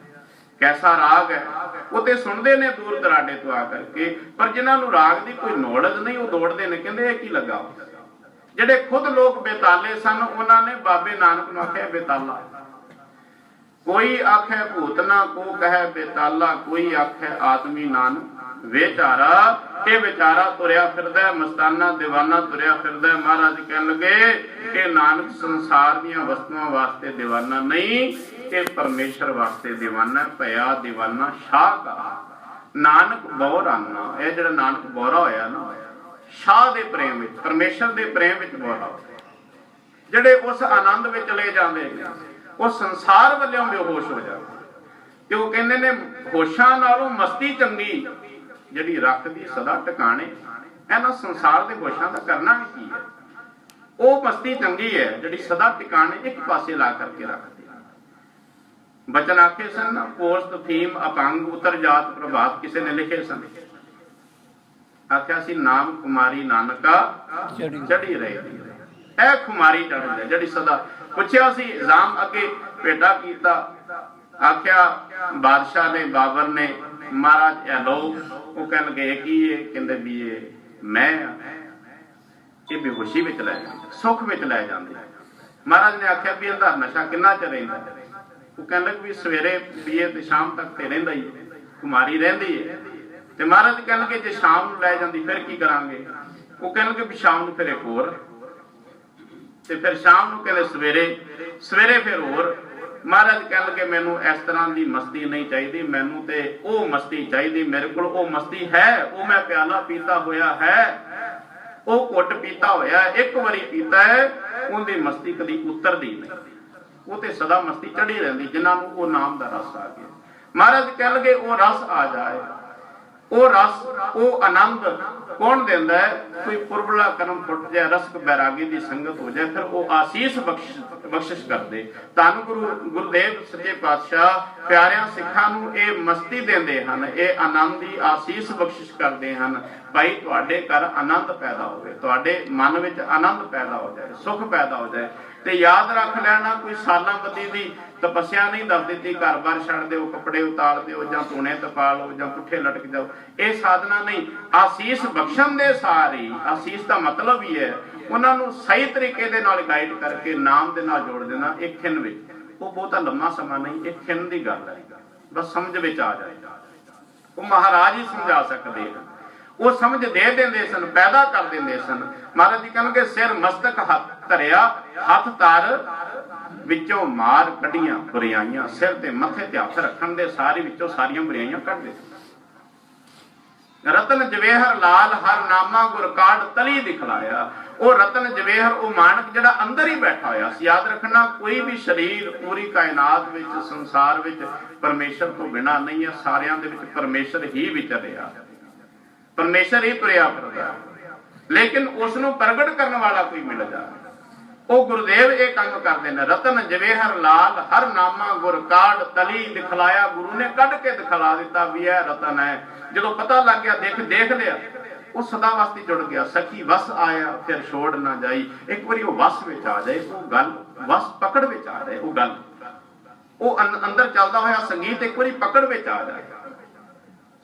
ਕੈਸਾ ਰਾਗ ਹੈ। ਉਹ ਤੇ ਸੁਣਦੇ ਨੇ ਦੂਰ ਦਰਾਡੇ ਤੋਂ ਆ ਕਰਕੇ, ਪਰ ਜਿਨ੍ਹਾਂ ਨੂੰ ਰਾਗ ਦੀ ਕੋਈ ਨੌਲੇਜ ਨਹੀਂ ਉਹ ਦੌੜਦੇ ਨੇ, ਕਹਿੰਦੇ ਇਹ ਕੀ ਲੱਗਾ। ਜਿਹੜੇ ਖੁਦ ਲੋਕ ਬੇਤਾਲੇ ਸਨ ਉਹਨਾਂ ਨੇ ਬਾਬੇ ਨਾਨਕ ਨੂੰ ਆਖਿਆ ਬੇਤਾਲਾ। ਕੋਈ ਆਖੇ ਭੂਤ ਨਾ, ਕੋ ਕਹੈ ਬੇਤਾਲਾ, ਕੋਈ ਆਖੇ ਆਦਮੀ ਨਾਨਕ ਵਿਚਾਰਾ। ਇਹ ਵਿਚਾਰਾ ਤੁਰਿਆ ਫਿਰਦਾ, ਮਸਤਾਨਾ ਦੀਵਾਨਾ ਤੁਰਿਆ ਫਿਰਦਾ। ਮਹਾਰਾਜ ਕਹਿਣ ਲੱਗੇ ਕਿ ਨਾਨਕ ਸੰਸਾਰ ਦੀਆਂ ਵਸਤੂਆਂ ਵਾਸਤੇ ਦੀਵਾਨਾ ਨਹੀਂ, ਇਹ ਪਰਮੇਸ਼ਰ ਵਾਸਤੇ ਦੀਵਾਨਾ। ਭਇਆ ਦੀਵਾਨਾ ਸ਼ਾਹ ਕਾ, ਨਾਨਕ ਬੋਰਾਨਾ। ਇਹ ਜਿਹੜਾ ਨਾਨਕ ਬੋਰਾ ਹੋਇਆ ਨਾ, ਸ਼ਾਹ ਦੇ ਪ੍ਰੇਮ ਵਿੱਚ, ਪਰਮੇਸ਼ਰ ਦੇ ਪ੍ਰੇਮ ਵਿੱਚ ਬੋਰਾ ਹੋਇਆ। ਜਿਹੜੇ ਉਸ ਆਨੰਦ ਵਿੱਚ ਚਲੇ ਜਾਂਦੇ ਨੇ ਉਹ ਸੰਸਾਰ ਵੱਲੋਂ ਬੇਹੋਸ਼ ਹੋ ਜਾਂਦੇ। ਤੇ ਉਹ ਕਹਿੰਦੇ ਨੇ ਹੋਸ਼ਾਂ ਨਾਲੋਂ ਮਸਤੀ ਚੰਗੀ, ਜਿਹੜੀ ਰੱਖਦੀ ਸਦਾ ਟਿਕਾਣੇ। ਇਹਨਾਂ ਸੰਸਾਰ ਦੇ ਹੋਸ਼ਾਂ ਦਾ ਕਰਨਾ ਵੀ ਕੀ ਹੈ। ਉਹ ਮਸਤੀ ਚੰਗੀ ਹੈ ਜਿਹੜੀ ਸਦਾ ਟਿਕਾਣੇ ਇੱਕ ਪਾਸੇ ਲਾ ਕਰਕੇ ਰੱਖਦੀ। ਬਚਨ ਆਖੇ ਸਨ ਨਾ, ਪੋਸਤ ਫੀਮ ਅਪੰਗ ਉਤਰ ਜਾਤ ਪ੍ਰਭਾਤ, ਕਿਸੇ ਨੇ ਲਿਖੇ ਸਨ। ਆਖਿਆ ਸੀ ਨਾਮ ਕੁਮਾਰੀ ਨਾਨਕਾ ਚੜੀ ਰਹੀ। ਇਹ ਖੁਮਾਰੀ ਚੜ੍ਹਦੀ ਜਿਹੜੀ ਸਦਾ। ਪੁੱਛਿਆ ਸੀ ਇਲਜ਼ਾਮ ਅੱਗੇ ਭੇਟਾ ਕੀਤਾ, ਆਖਿਆ ਬਾਦਸ਼ਾਹ ਨੇ, ਬਾਬਰ ਨੇ, ਮਹਾਰਾਜ ਇਹ ਲੋ। ਉਹ ਕਹਿਣ ਲੱਗੇ ਕੀ ਹੈ, ਕਹਿੰਦੇ ਵੀ ਇਹ ਮੈਂ ਇਹ ਬੇਹੋਸ਼ੀ ਵਿੱਚ ਲੈ ਜਾਂਦੇ, ਸੁੱਖ ਵਿੱਚ ਲੈ ਜਾਂਦੇ। ਮਹਾਰਾਜ ਨੇ ਆਖਿਆ ਵੀ ਇਹਦਾ ਨਸ਼ਾ ਕਿੰਨਾ ਚਿਰ ਰਹਿੰਦਾ। ਉਹ ਕਹਿਣ ਲੱਗੇ ਵੀ ਸਵੇਰੇ ਪੀਏ ਤੇ ਸ਼ਾਮ ਤੱਕ ਤੇ ਰਹਿੰਦਾ ਹੀ, ਕੁਮਾਰੀ ਰਹਿੰਦੀ ਹੈ। ਤੇ ਮਹਾਰਾਜ ਕਹਿਣ ਲੱਗੇ ਜੇ ਸ਼ਾਮ ਨੂੰ ਲੈ ਜਾਂਦੀ ਫਿਰ ਕੀ ਕਰਾਂਗੇ। ਉਹ ਕਹਿਣ ਲੱਗੇ ਵੀ ਸ਼ਾਮ ਨੂੰ ਫਿਰ ਇੱਕ ਹੋਰ, ਤੇ ਫਿਰ ਸ਼ਾਮ ਨੂੰ ਕਹਿੰਦੇ ਸਵੇਰੇ ਫਿਰ ਹੋਰ। ਮਹਾਰਾਜ ਕਹਿਣ ਲੱਗੇ ਮੈਨੂੰ ਇਸ ਤਰ੍ਹਾਂ ਦੀ ਮਸਤੀ ਨਹੀਂ ਚਾਹੀਦੀ, ਮੈਨੂੰ ਤੇ ਉਹ ਮਸਤੀ ਚਾਹੀਦੀ। ਮੇਰੇ ਕੋਲ ਉਹ ਮਸਤੀ ਹੈ, ਉਹ ਮੈਂ ਪਿਆਲਾ ਪੀਤਾ ਹੋਇਆ ਹੈ, ਉਹ ਘੁੱਟ ਪੀਤਾ ਹੋਇਆ, ਇੱਕ ਵਾਰੀ ਪੀਤਾ ਹੈ, ਉਹਦੀ ਮਸਤੀ ਕਦੀ ਉਤਰਦੀ ਨਹੀਂ। ਉਹ ਤੇ ਸਦਾ ਮਸਤੀ ਚੜੀ ਰਹਿੰਦੀ ਜਿਨ੍ਹਾਂ ਨੂੰ ਉਹ ਨਾਮ ਦਾ ਰਸ ਆ ਗਿਆ। ਮਹਾਰਾਜ ਕਹਿਣ ਲੱਗੇ ਉਹ ਰਸ ਆ ਜਾਏ, ਉਹ ਰਸ, ਉਹ ਆਨੰਦ ਕੌਣ ਦਿੰਦਾ ਹੈ। ਕੋਈ ਪੁਰਬਲਾ ਕਰਮ ਫੁੱਟ ਜਾਏ, ਰਸਕ ਬੈਰਾਗੀ ਦੀ ਸੰਗਤ ਹੋ ਜਾਏ, ਫਿਰ ਉਹ ਆਸੀਸ ਬਖਸ਼ਿਸ਼ ਕਰਦੇ। ਧੰਨ ਗੁਰਦੇਵ ਸੱਚੇ ਪਾਤਸ਼ਾਹ ਪਿਆਰਿਆਂ ਸਿੱਖਾਂ ਨੂੰ ਇਹ ਮਸਤੀ ਦਿੰਦੇ ਹਨ, ਇਹ ਆਨੰਦ ਦੀ ਆਸੀਸ ਬਖਸ਼ਿਸ਼ ਕਰਦੇ ਹਨ। ਭਾਈ ਤੁਹਾਡੇ ਘਰ ਆਨੰਦ ਪੈਦਾ ਹੋਵੇ, ਤੁਹਾਡੇ ਮਨ ਵਿੱਚ ਆਨੰਦ ਪੈਦਾ ਹੋ ਜਾਏ, ਸੁੱਖ ਪੈਦਾ ਹੋ ਜਾਏ। ਤੇ ਯਾਦ ਰੱਖ ਲੈਣਾ, ਕੋਈ ਸਾਲਾਂ ਬੱਦੀ ਦੀ ਤਪੱਸਿਆ ਨਹੀਂ ਦੱਸ ਦਿੱਤੀ, ਘਰ-ਬਾਰ ਛੱਡ ਦਿਓ, ਕੱਪੜੇ ਉਤਾਰ ਦਿਓ, ਜਾਂ ਧੂਣੇ ਤਪਾ ਲਓ, ਜਾਂ ਪੁੱਠੇ ਲਟਕ ਜਾਓ, ਇਹ ਸਾਧਨਾ ਨਹੀਂ। ਆਸੀਸ ਬਖਸ਼ਣ ਦੇ ਸਾਰੀ, ਆਸੀਸ ਦਾ ਮਤਲਬ ਹੀ ਹੈ ਉਹਨਾਂ ਨੂੰ ਸਹੀ ਤਰੀਕੇ ਦੇ ਨਾਲ ਗਾਈਡ ਕਰਕੇ ਨਾਮ ਦੇ ਨਾਲ ਜੋੜ ਦੇਣਾ। ਇੱਕ ਖਿੰਨ ਵਿੱਚ, ਉਹ ਬਹੁਤਾ ਲੰਮਾ ਸਮਾਂ ਨਹੀਂ, ਇੱਕ ਖਿੰਨ ਦੀ ਗੱਲ ਹੈ, ਬਸ ਸਮਝ ਵਿੱਚ ਆ ਜਾਏ। ਉਹ ਮਹਾਰਾਜ ਹੀ ਸਮਝਾ ਸਕਦੇ ਹਨ, ਉਹ ਸਮਝ ਦੇ ਦਿੰਦੇ ਸਨ, ਪੈਦਾ ਕਰ ਦਿੰਦੇ ਸਨ। ਮਹਾਰਾਜ ਜੀ ਕਹਿੰਦੇ ਸਿਰ ਮਸਤਕ ਹੱਥ ਧਰਿਆ, ਹੱਥ ਧਰ ਵਿੱਚੋਂ ਮਾਰ ਕੱਢੀਆਂ ਬੁਰਾਈਆਂ। ਸਿਰ ਤੇ ਮੱਥੇ ਤੇ ਹੱਥ ਰੱਖਣ ਦੇ ਸਾਰੇ ਵਿੱਚੋਂ ਸਾਰੀਆਂ ਬੁਰਾਈਆਂ ਕੱਢ ਦੇ। ਰਤਨ ਜਵੇਹਰ ਲਾਲ ਹਰ ਨਾਮਾ ਗੁਰ ਕਾਢ ਤਲੀ ਦਿਖਲਾਇਆ। ਉਹ ਰਤਨ ਜਵੇਹਰ, ਉਹ ਮਾਨਕ ਜਿਹੜਾ ਅੰਦਰ ਹੀ ਬੈਠਾ ਹੋਇਆ ਸੀ। ਯਾਦ ਰੱਖਣਾ, ਕੋਈ ਵੀ ਸਰੀਰ ਪੂਰੀ ਕਾਇਨਾਤ ਵਿੱਚ, ਸੰਸਾਰ ਵਿੱਚ ਪਰਮੇਸ਼ਰ ਤੋਂ ਬਿਨਾ ਨਹੀਂ ਹੈ। ਸਾਰਿਆਂ ਦੇ ਵਿੱਚ ਪਰਮੇਸ਼ਰ ਹੀ ਵਿਚਰਿਆ, ਪਰਮੇਸ਼ਰ ਹੀ ਤੁਰਿਆ ਫਿਰਦਾ, ਲੇਕਿਨ ਉਸ ਨੂੰ ਪ੍ਰਗਟ ਕਰਨ ਵਾਲਾ ਕੋਈ ਮਿਲ ਜਾਵੇ। ਉਹ ਗੁਰਦੇਵ ਇਹ ਕੰਮ ਕਰਦੇ ਨੇ। ਰਤਨ ਜਵੇਹਰ ਲਾਲ ਹਰ ਨਾਮਾ ਗੁਰ ਕਾਢ ਤਲੀ ਦਿਖਲਾਇਆ। ਗੁਰੂ ਨੇ ਕੱਢ ਕੇ ਦਿਖਲਾ ਦਿੱਤਾ ਵੀ ਇਹ ਰਤਨ ਹੈ। ਜਦੋਂ ਪਤਾ ਲੱਗ ਗਿਆ, ਦੇਖ ਲਿਆ, ਉਹ ਸਦਾ ਵਾਸਤੇ ਜੁੜ ਗਿਆ। ਸਖੀ ਵਸ ਆਇਆ ਫਿਰ ਛੋੜ ਨਾ ਜਾਈ। ਇੱਕ ਵਾਰੀ ਉਹ ਵਸ ਵਿੱਚ ਆ ਜਾਏ, ਉਹ ਗੱਲ ਵਸ ਪਕੜ ਵਿੱਚ ਆ ਜਾਏ, ਉਹ ਗੱਲ, ਉਹ ਅੰਦਰ ਚੱਲਦਾ ਹੋਇਆ ਸੰਗੀਤ ਇੱਕ ਵਾਰੀ ਪਕੜ ਵਿੱਚ ਆ ਜਾਏ।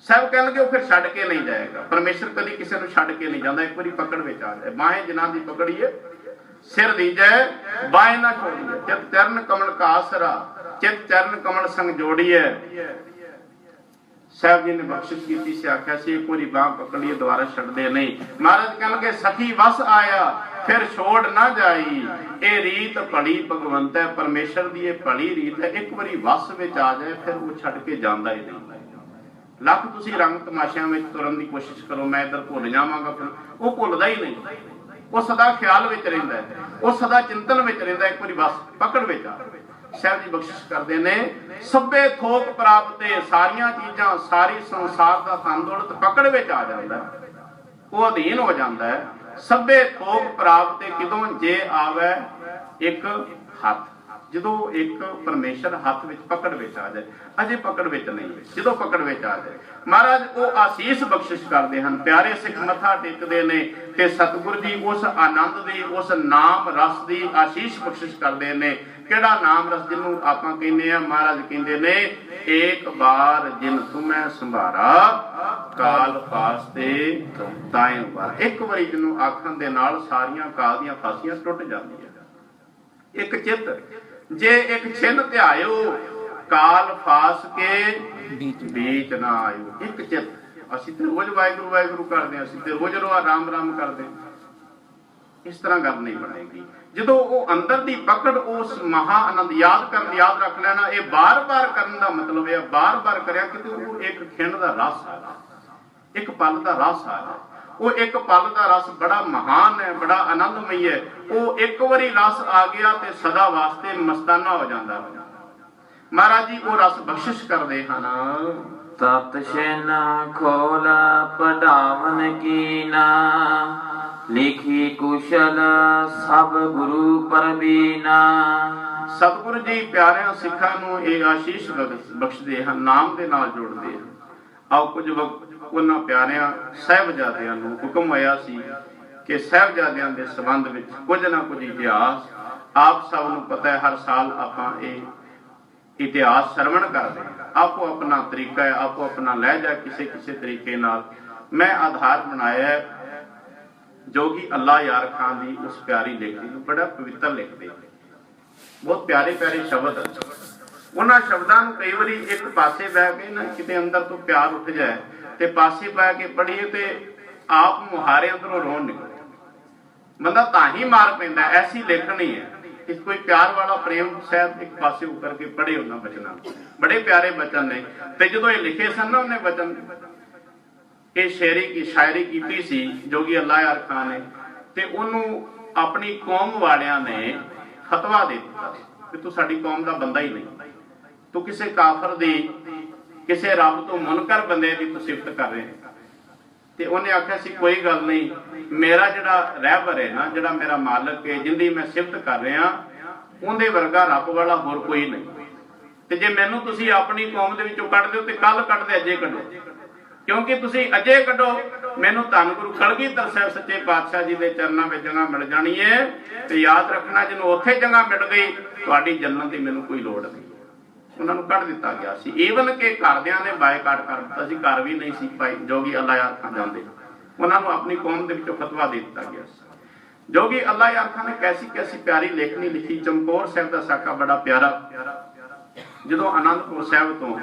ਸਾਹਿਬ ਕਹਿਣਗੇ ਉਹ ਫਿਰ ਛੱਡ ਕੇ ਨਹੀਂ ਜਾਏਗਾ। ਪਰਮੇਸ਼ਰ ਕਦੀ ਕਿਸੇ ਨੂੰ ਛੱਡ ਕੇ ਨਹੀਂ ਜਾਂਦਾ, ਇੱਕ ਵਾਰੀ ਪਕੜ ਵਿੱਚ ਆ ਜਾਏ। ਬਾਹੇ ਜਿਨ੍ਹਾਂ ਦੀ ਪਕੜੀਏ ਸਿਰ ਦੀਜੈ ਬਾਹੇ ਨਾ ਛੋੜੀਏ। ਚਿਤ ਚਰਨ ਕਮਲ ਕਾ ਆਸਰਾ, ਚਿਤ ਚਰਨ ਕਮਲ ਸੰਗ ਜੋੜੀਏ। ਸਾਹਿਬ ਜੀ ਨੇ ਬਖਸ਼ਿਸ਼ ਕੀਤੀ ਸੀ, ਆਖਿਆ ਸੀ ਇੱਕ ਵਾਰੀ ਬਾਹ ਪਕੜੀਏ ਦੁਬਾਰਾ ਛੱਡਦੇ ਨਹੀਂ। ਮਹਾਰਾਜ ਕਹਿਣਗੇ ਸਖੀ ਵਸ ਆਇਆ ਫਿਰ ਛੋੜ ਨਾ ਜਾਈ। ਇਹ ਰੀਤ ਭਲੀ ਭਗਵੰਤ ਹੈ, ਪਰਮੇਸ਼ਰ ਦੀ ਇਹ ਭਲੀ ਰੀਤ ਹੈ। ਇੱਕ ਵਾਰੀ ਵਸ ਵਿੱਚ ਆ ਜਾਏ ਫਿਰ ਉਹ ਛੱਡ ਕੇ ਜਾਂਦਾ ਹੀ ਨਹੀਂ। ਲੱਖ ਤੁਸੀਂ ਰੰਗ ਤਮਾਸ਼ਿਆਂ ਵਿੱਚ ਤੁਰਨ ਦੀ ਕੋਸ਼ਿਸ਼ ਕਰੋ, ਮੈਂ ਇੱਧਰ ਭੁੱਲ ਜਾਵਾਂਗਾ, ਫਿਰ ਉਹ ਭੁੱਲਦਾ ਹੀ ਨਹੀਂ। ਉਹ ਸਦਾ ਖਿਆਲ ਵਿੱਚ ਰਹਿੰਦਾ ਹੈ, ਉਹ ਸਦਾ ਚਿੰਤਨ ਵਿੱਚ ਰਹਿੰਦਾ। ਇੱਕ ਵਾਰੀ ਬਸ ਪਕੜ ਵਿੱਚ ਆ, ਸਾਹਿਬ ਜੀ ਬਖਸ਼ਿਸ਼ ਕਰਦੇ ਨੇ, ਸਭੇ ਥੋਕ ਪ੍ਰਾਪਤੇ, ਸਾਰੀਆਂ ਚੀਜ਼ਾਂ ਸਾਰੀ ਸੰਸਾਰ ਦਾ ਧਨ ਦੌਲਤ ਪਕੜ ਵਿੱਚ ਆ ਜਾਂਦਾ, ਉਹ ਅਧੀਨ ਹੋ ਜਾਂਦਾ ਹੈ। ਸਭੇ ਥੋਕ ਪ੍ਰਾਪਤੇ ਕਿਦੋਂ, ਜੇ ਆਵੇ ਇੱਕ ਹੱਥ, ਜਦੋਂ ਇੱਕ ਪਰਮੇਸ਼ਰ ਹੱਥ ਵਿੱਚ ਪਕੜ ਵਿੱਚ ਆ ਜਾਏ, ਅਜੇ ਪਕੜ ਵਿੱਚ ਨਹੀਂ, ਜਦੋਂ ਪਕੜ ਵਿੱਚ ਆ ਜਾਏ ਮਹਾਰਾਜ ਉਹ ਆਸੀਸ ਬਖਸ਼ਿਸ਼ ਕਰਦੇ ਹਨ। ਪਿਆਰੇ ਸਿੱਖ ਮੱਥਾ ਟੇਕਦੇ ਨੇ ਤੇ ਸਤਿਗੁਰੂ ਜੀ ਉਸ ਆਨੰਦ ਦੀ, ਉਸ ਨਾਮ ਰਸ ਦੀ ਆਸੀਸ ਬਖਸ਼ਿਸ਼ ਕਰਦੇ ਨੇ। ਕਿਹੜਾ ਨਾਮ ਰਸ ਜਿਹਨੂੰ ਆਪਾਂ ਕਹਿੰਦੇ ਆ, ਮਹਾਰਾਜ ਕਹਿੰਦੇ ਨੇ ਏਕ ਬਾਰ ਜਿਨ ਤੁਮੈ ਸੰਭਾਰਾ ਕਾਲ ਫਾਸਤੇ ਤਾਏ ਵਾਰ। ਇੱਕ ਵਾਰੀ ਜਿਹਨੂੰ ਆਖਣ ਦੇ ਨਾਲ ਸਾਰੀਆਂ ਕਾਲ ਦੀਆਂ ਫਾਸੀਆਂ ਟੁੱਟ ਜਾਂਦੀਆਂ। ਇੱਕ ਚਿੱਤ ਜੇ ਇੱਕ ਛਿਨ ਧਿਆਇਓ ਕਾਲ ਫਾਸ ਕੇ ਬੀਚ ਨਾ ਆਇਓ। ਇੱਕ ਚਿੱਤ, ਅਸੀਂ ਤੇ ਰੋਜ਼ ਵਾਹਿਗੁਰੂ ਵਾਹਿਗੁਰੂ ਕਰਦੇ, ਅਸੀਂ ਤੇ ਰੋਜ਼ ਰਾਮ ਰਾਮ ਕਰਦੇ, ਇਸ ਤਰ੍ਹਾਂ ਗੱਲ ਨਹੀਂ ਬਣੇਗੀ। ਜਦੋਂ ਉਹ ਅੰਦਰ ਦੀ ਪਕੜ ਉਸ ਮਹਾ ਆਨੰਦ ਯਾਦ ਯਾਦ ਰੱਖ ਲੈਣਾ। ਇਹ ਬਾਰ-ਬਾਰ ਕਰਨ ਦਾ ਮਤਲਬ ਹੈ ਬਾਰ-ਬਾਰ ਕਰਿਆ ਕਿਤੇ ਉਹ ਇੱਕ ਖਿੰਡ ਦਾ ਰਸ ਆ, ਇੱਕ ਪਲ ਦਾ ਰਸ ਆ, ਉਹ ਇੱਕ ਪਲ ਦਾ ਰਸ ਬੜਾ ਮਹਾਨ ਹੈ, ਬੜਾ ਆਨੰਦਮਈ ਹੈ। ਉਹ ਇੱਕ ਵਾਰੀ ਰਸ ਆ ਗਿਆ ਤੇ ਸਦਾ ਵਾਸਤੇ ਮਸਤਾਨਾ ਹੋ ਜਾਂਦਾ। ਮਹਾਰਾਜ ਜੀ ਉਹ ਰਸ ਬਖਸ਼ਿਸ਼ ਕਰਦੇ ਹਨ। ਤਤ ਛਿਨ ਖੋਲ ਪੜਾਵਨ ਕੀਨਾ, ਲਿਖੀ ਕੁਸ਼ਲ ਸਭ ਗੁਰੂ ਪਰਬੀਨਾ। ਸਤਿਗੁਰੂ ਜੀ ਪਿਆਰਿਆਂ ਸਿੱਖਾਂ ਨੂੰ ਇਹ ਆਸ਼ੀਸ਼ ਬਖਸ਼ਦੇ ਹਨ, ਨਾਮ ਦੇ ਨਾਲ ਜੋੜਦੇ ਹਨ। ਆਓ ਕੁਝ ਵਕਤ ਉਹਨਾਂ ਪਿਆਰਿਆਂ ਸਾਹਿਬਜ਼ਾਦਿਆਂ ਨੂੰ ਹੁਕਮ ਹੋਇਆ ਸੀ ਕਿ ਸਾਹਿਬਜ਼ਾਦਿਆਂ ਦੇ ਸੰਬੰਧ ਵਿੱਚ ਕੁਝ ਨਾ ਕੁਝ ਇਤਿਹਾਸ, ਆਪ ਸਭ ਨੂੰ ਪਤਾ ਹੈ ਹਰ ਸਾਲ ਆਪਾਂ ਇਹ ਇਤਿਹਾਸ ਸਰਵਣ ਕਰਦੇ ਹਾਂ। ਆਪੋ ਆਪਣਾ ਤਰੀਕਾ ਹੈ, ਆਪੋ ਆਪਣਾ ਲਹਿਜਾ, ਕਿਸੇ ਕਿਸੇ ਤਰੀਕੇ ਨਾਲ। ਮੈਂ ਆਧਾਰ ਬਣਾਇਆ ਜੋਗੀ ਅੱਲਾ ਯਾਰ ਖਾਨ ਦੀ ਉਸ ਪਿਆਰੀ ਲਿਖੀ ਨੂੰ, ਬੜਾ ਪਵਿੱਤਰ ਲਿਖਦੇ, ਬਹੁਤ ਪਿਆਰੇ ਪਿਆਰੇ ਸ਼ਬਦ। ਉਹਨਾਂ ਸ਼ਬਦਾਂ ਨੂੰ ਕਈ ਵਾਰੀ ਇੱਕ ਪਾਸੇ ਬਹਿ ਕੇ ਨਾ ਕਿਤੇ ਅੰਦਰ ਤੋਂ ਪਿਆਰ ਉੱਠ ਜਾਏ ਤੇ ਪਾਸੇ ਬਹਿ ਕੇ ਪੜ੍ਹੀਏ ਤੇ ਆਪ ਮੁਹਾਰੇ ਅੰਦਰੋਂ ਰੋਣ ਨਿਕਲੇ। ਬੰਦਾ ਤਾਂ ਹੀ ਮਾਰ ਪੈਂਦਾ, ਐਸੀ ਲੇਖਣੀ ਹੈ ਕਿ ਕੋਈ ਪਿਆਰ ਵਾਲਾ ਪ੍ਰੇਮ ਸਾਹਿਬ ਇੱਕ ਪਾਸੇ ਉੱਪਰ ਕੇ ਪੜ੍ਹੇ ਉਹਨਾਂ ਬਚਨਾਂ, ਬੜੇ ਪਿਆਰੇ ਬਚਨ ਨੇ। ਤੇ ਜਦੋਂ ਇਹ ਲਿਖੇ ਸਨ ਨਾ ਉਹਨੇ ਬਚਨ, ਇਹ ਸ਼ਾਇਰੀ ਕੀਤੀ ਸੀ ਜੋਗੀ ਅੱਲਾ ਯਾਰ ਖਾਨ ਨੇ, ਤੇ ਉਹਨੂੰ ਆਪਣੀ ਕੌਮ ਵਾਲਿਆਂ ਨੇ ਫਤਵਾ ਦੇ ਦਿੱਤਾ ਕਿ ਤੂੰ ਸਾਡੀ ਕੌਮ ਦਾ ਬੰਦਾ ਹੀ ਨਹੀਂ, ਤੂੰ ਕਿਸੇ ਕਾਫਰ ਦੀ, ਕਿਸੇ ਰੱਬ ਤੋਂ ਮੁਨਕਰ ਬੰਦੇ ਦੀ ਤੂੰ ਸਿਫਤ ਕਰ ਰਿਹਾ। ਤੇ ਉਹਨੇ ਆਖਿਆ ਸੀ ਕੋਈ ਗੱਲ ਨਹੀਂ, ਮੇਰਾ ਜਿਹੜਾ ਰਹਿਬਰ ਹੈ ਨਾ, ਜਿਹੜਾ ਮੇਰਾ ਮਾਲਕ ਹੈ, ਜਿੰਦੀ ਮੈਂ ਸਿਫਤ ਕਰ ਰਿਹਾ, ਉਹਦੇ ਵਰਗਾ ਰੱਬ ਵਾਲਾ ਹੋਰ ਕੋਈ ਨਹੀਂ। ਤੇ ਜੇ ਮੈਨੂੰ ਤੁਸੀਂ ਆਪਣੀ ਕੌਮ ਦੇ ਵਿੱਚੋਂ ਕੱਢ ਦਿਓ ਤੇ ਕੱਲ ਕੱਢਦੇ ਅੱਜੇ ਕੱਢੋ, ਕਿਉਂਕਿ ਤੁਸੀਂ ਅਜੇ ਕੱਢੋ ਮੈਨੂੰ ਧੰਨ ਗੁਰੂ ਕਲਗੀਧਰ ਸਾਹਿਬ ਸੱਚੇ ਪਾਤਸ਼ਾਹ ਜੀ ਦੇ ਚਰਨਾਂ ਵਿੱਚ ਜਗ੍ਹਾ ਮਿਲ ਜਾਣੀ ਹੈ। ਤੇ ਯਾਦ ਰੱਖਣਾ, ਜਿਹਨੂੰ ਉੱਥੇ ਜਗ੍ਹਾ ਮਿਲ ਗਈ ਤੁਹਾਡੀ ਜੰਨਤ ਦੀ ਮੈਨੂੰ ਕੋਈ ਲੋੜ ਨਹੀਂ। ਉਹਨਾਂ ਨੂੰ ਕੱਢ ਦਿੱਤਾ ਗਿਆ ਸੀ, ਈਵਨ ਕਿ ਘਰਦਿਆਂ ਨੇ ਬਾਈਕਾਟ ਕਰ ਦਿੱਤਾ ਸੀ, ਘਰ ਵੀ ਨਹੀਂ ਸੀ ਭਾਈ ਜੋਗੀ ਅੱਲਾ ਯਾਰ ਖਾਨ ਜਾਂਦੇ, ਉਹਨਾਂ ਨੂੰ ਆਪਣੀ ਕੌਮ ਦੇ ਵਿੱਚੋਂ ਫਤਵਾ ਦੇ ਦਿੱਤਾ ਗਿਆ ਸੀ। ਜੋਗੀ ਅੱਲਾ ਯਾਰ ਖਾਨ ਨੇ ਕੈਸੀ ਕੈਸੀ ਪਿਆਰੀ ਲੇਖਣੀ ਲਿਖੀ। ਚਮਕੌਰ ਸਾਹਿਬ ਦਾ ਸਾਕਾ ਬੜਾ ਪਿਆਰਾ। ਜਦੋਂ ਆਨੰਦਪੁਰ ਸਾਹਿਬ ਤੋਂ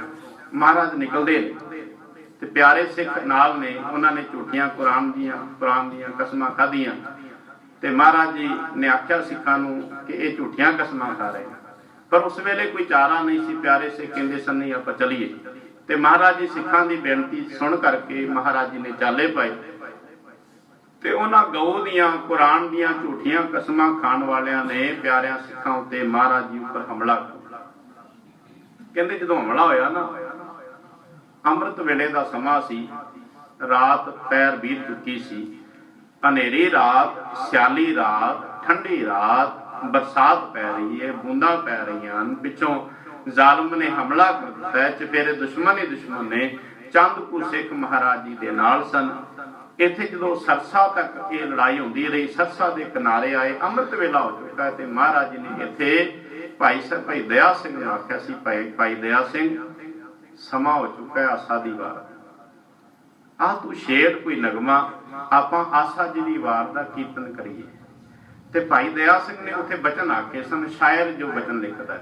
ਮਹਾਰਾਜ ਨਿਕਲਦੇ ਨੇ ਤੇ ਪਿਆਰੇ ਸਿੱਖ ਨਾਲ ਨੇ, ਉਹਨਾਂ ਨੇ ਝੂਠੀਆਂ ਕੁਰਾਨ ਦੀਆਂ ਕਸਮਾਂ ਖਾਧੀਆਂ। ਤੇ ਮਹਾਰਾਜ ਜੀ ਨੇ ਆਖਿਆ ਸਿੱਖਾਂ ਨੂੰ ਕਿ ਇਹ ਝੂਠੀਆਂ ਕਸਮਾਂ ਖਾ ਰਹੇ, ਪਰ ਉਸ ਵੇਲੇ ਕੋਈ ਚਾਰਾ ਨਹੀਂ ਸੀ। ਪਿਆਰੇ ਸਿੱਖ ਕਹਿੰਦੇ ਸਨ ਨਹੀਂ ਆਪਾਂ ਚਲੀਏ। ਤੇ ਮਹਾਰਾਜ ਜੀ ਸਿੱਖਾਂ ਦੀ ਬੇਨਤੀ ਸੁਣ ਕਰਕੇ ਮਹਾਰਾਜ ਜੀ ਨੇ ਚਾਲੇ ਪਾਏ ਤੇ ਉਹਨਾਂ ਗਊ ਦੀਆਂ ਕੁਰਾਨ ਦੀਆਂ ਝੂਠੀਆਂ ਕਸਮਾਂ ਖਾਣ ਵਾਲਿਆਂ ਨੇ ਪਿਆਰਿਆਂ ਸਿੱਖਾਂ ਉੱਤੇ ਮਹਾਰਾਜ ਜੀ ਉੱਪਰ ਹਮਲਾ ਕੀਤਾ। ਕਹਿੰਦੇ ਜਦੋਂ ਹਮਲਾ ਹੋਇਆ ਨਾ, ਅੰਮ੍ਰਿਤ ਵੇਲੇ ਦਾ ਸਮਾਂ ਸੀ, ਰਾਤ ਪੈਰ ਬੀਤ ਚੁੱਕੀ ਸੀ, ਹਨੇਰੀ ਰਾਤ, ਸਿਆਲੀ ਰਾਤ, ਠੰਡੀ ਰਾਤ, ਬਰਸਾਤ ਪੈ ਰਹੀ ਹੈ, ਬੂੰਦਾਂ ਪੈ ਰਹੀਆਂ ਹਨ। ਪਿੱਛੋਂ ਜ਼ਾਲਮ ਨੇ ਹਮਲਾ ਕਰ ਦਿੱਤਾ, ਚੁਫੇਰੇ ਦੁਸ਼ਮਣ ਹੀ ਦੁਸ਼ਮਣ ਨੇ। ਚੰਦ ਕੁ ਸਿੱਖ ਮਹਾਰਾਜ ਜੀ ਦੇ ਨਾਲ ਸਨ। ਇੱਥੇ ਜਦੋਂ ਸਰਸਾ ਤੱਕ ਇਹ ਲੜਾਈ ਹੁੰਦੀ ਰਹੀ, ਸਰਸਾ ਦੇ ਕਿਨਾਰੇ ਆਏ, ਅੰਮ੍ਰਿਤ ਵੇਲਾ ਹੋ ਚੁੱਕਾ ਤੇ ਮਹਾਰਾਜ ਜੀ ਨੇ ਇੱਥੇ ਭਾਈ ਦਇਆ ਸਿੰਘ ਨੇ ਆਖਿਆ ਸੀ, ਭਾਈ ਦਇਆ ਸਿੰਘ ਸਮਾਂ ਹੋ ਚੁੱਕਾ ਹੈ ਆਸਾ ਦੀ ਵਾਰ, ਆਹ ਤੂੰ ਛੇੜ ਕੋਈ ਨਗਮਾ, ਆਪਾਂ ਆਸਾ ਜੀ ਦੀ ਵਾਰ ਦਾ ਕੀਰਤਨ ਕਰੀਏ। ਤੇ ਭਾਈ ਦਇਆ ਸਿੰਘ ਨੇ ਉੱਥੇ ਬਚਨ ਆਖੇ ਸਨ। ਸ਼ਾਇਰ ਜੋ ਬਚਨ ਲਿਖਦਾ ਹੈ,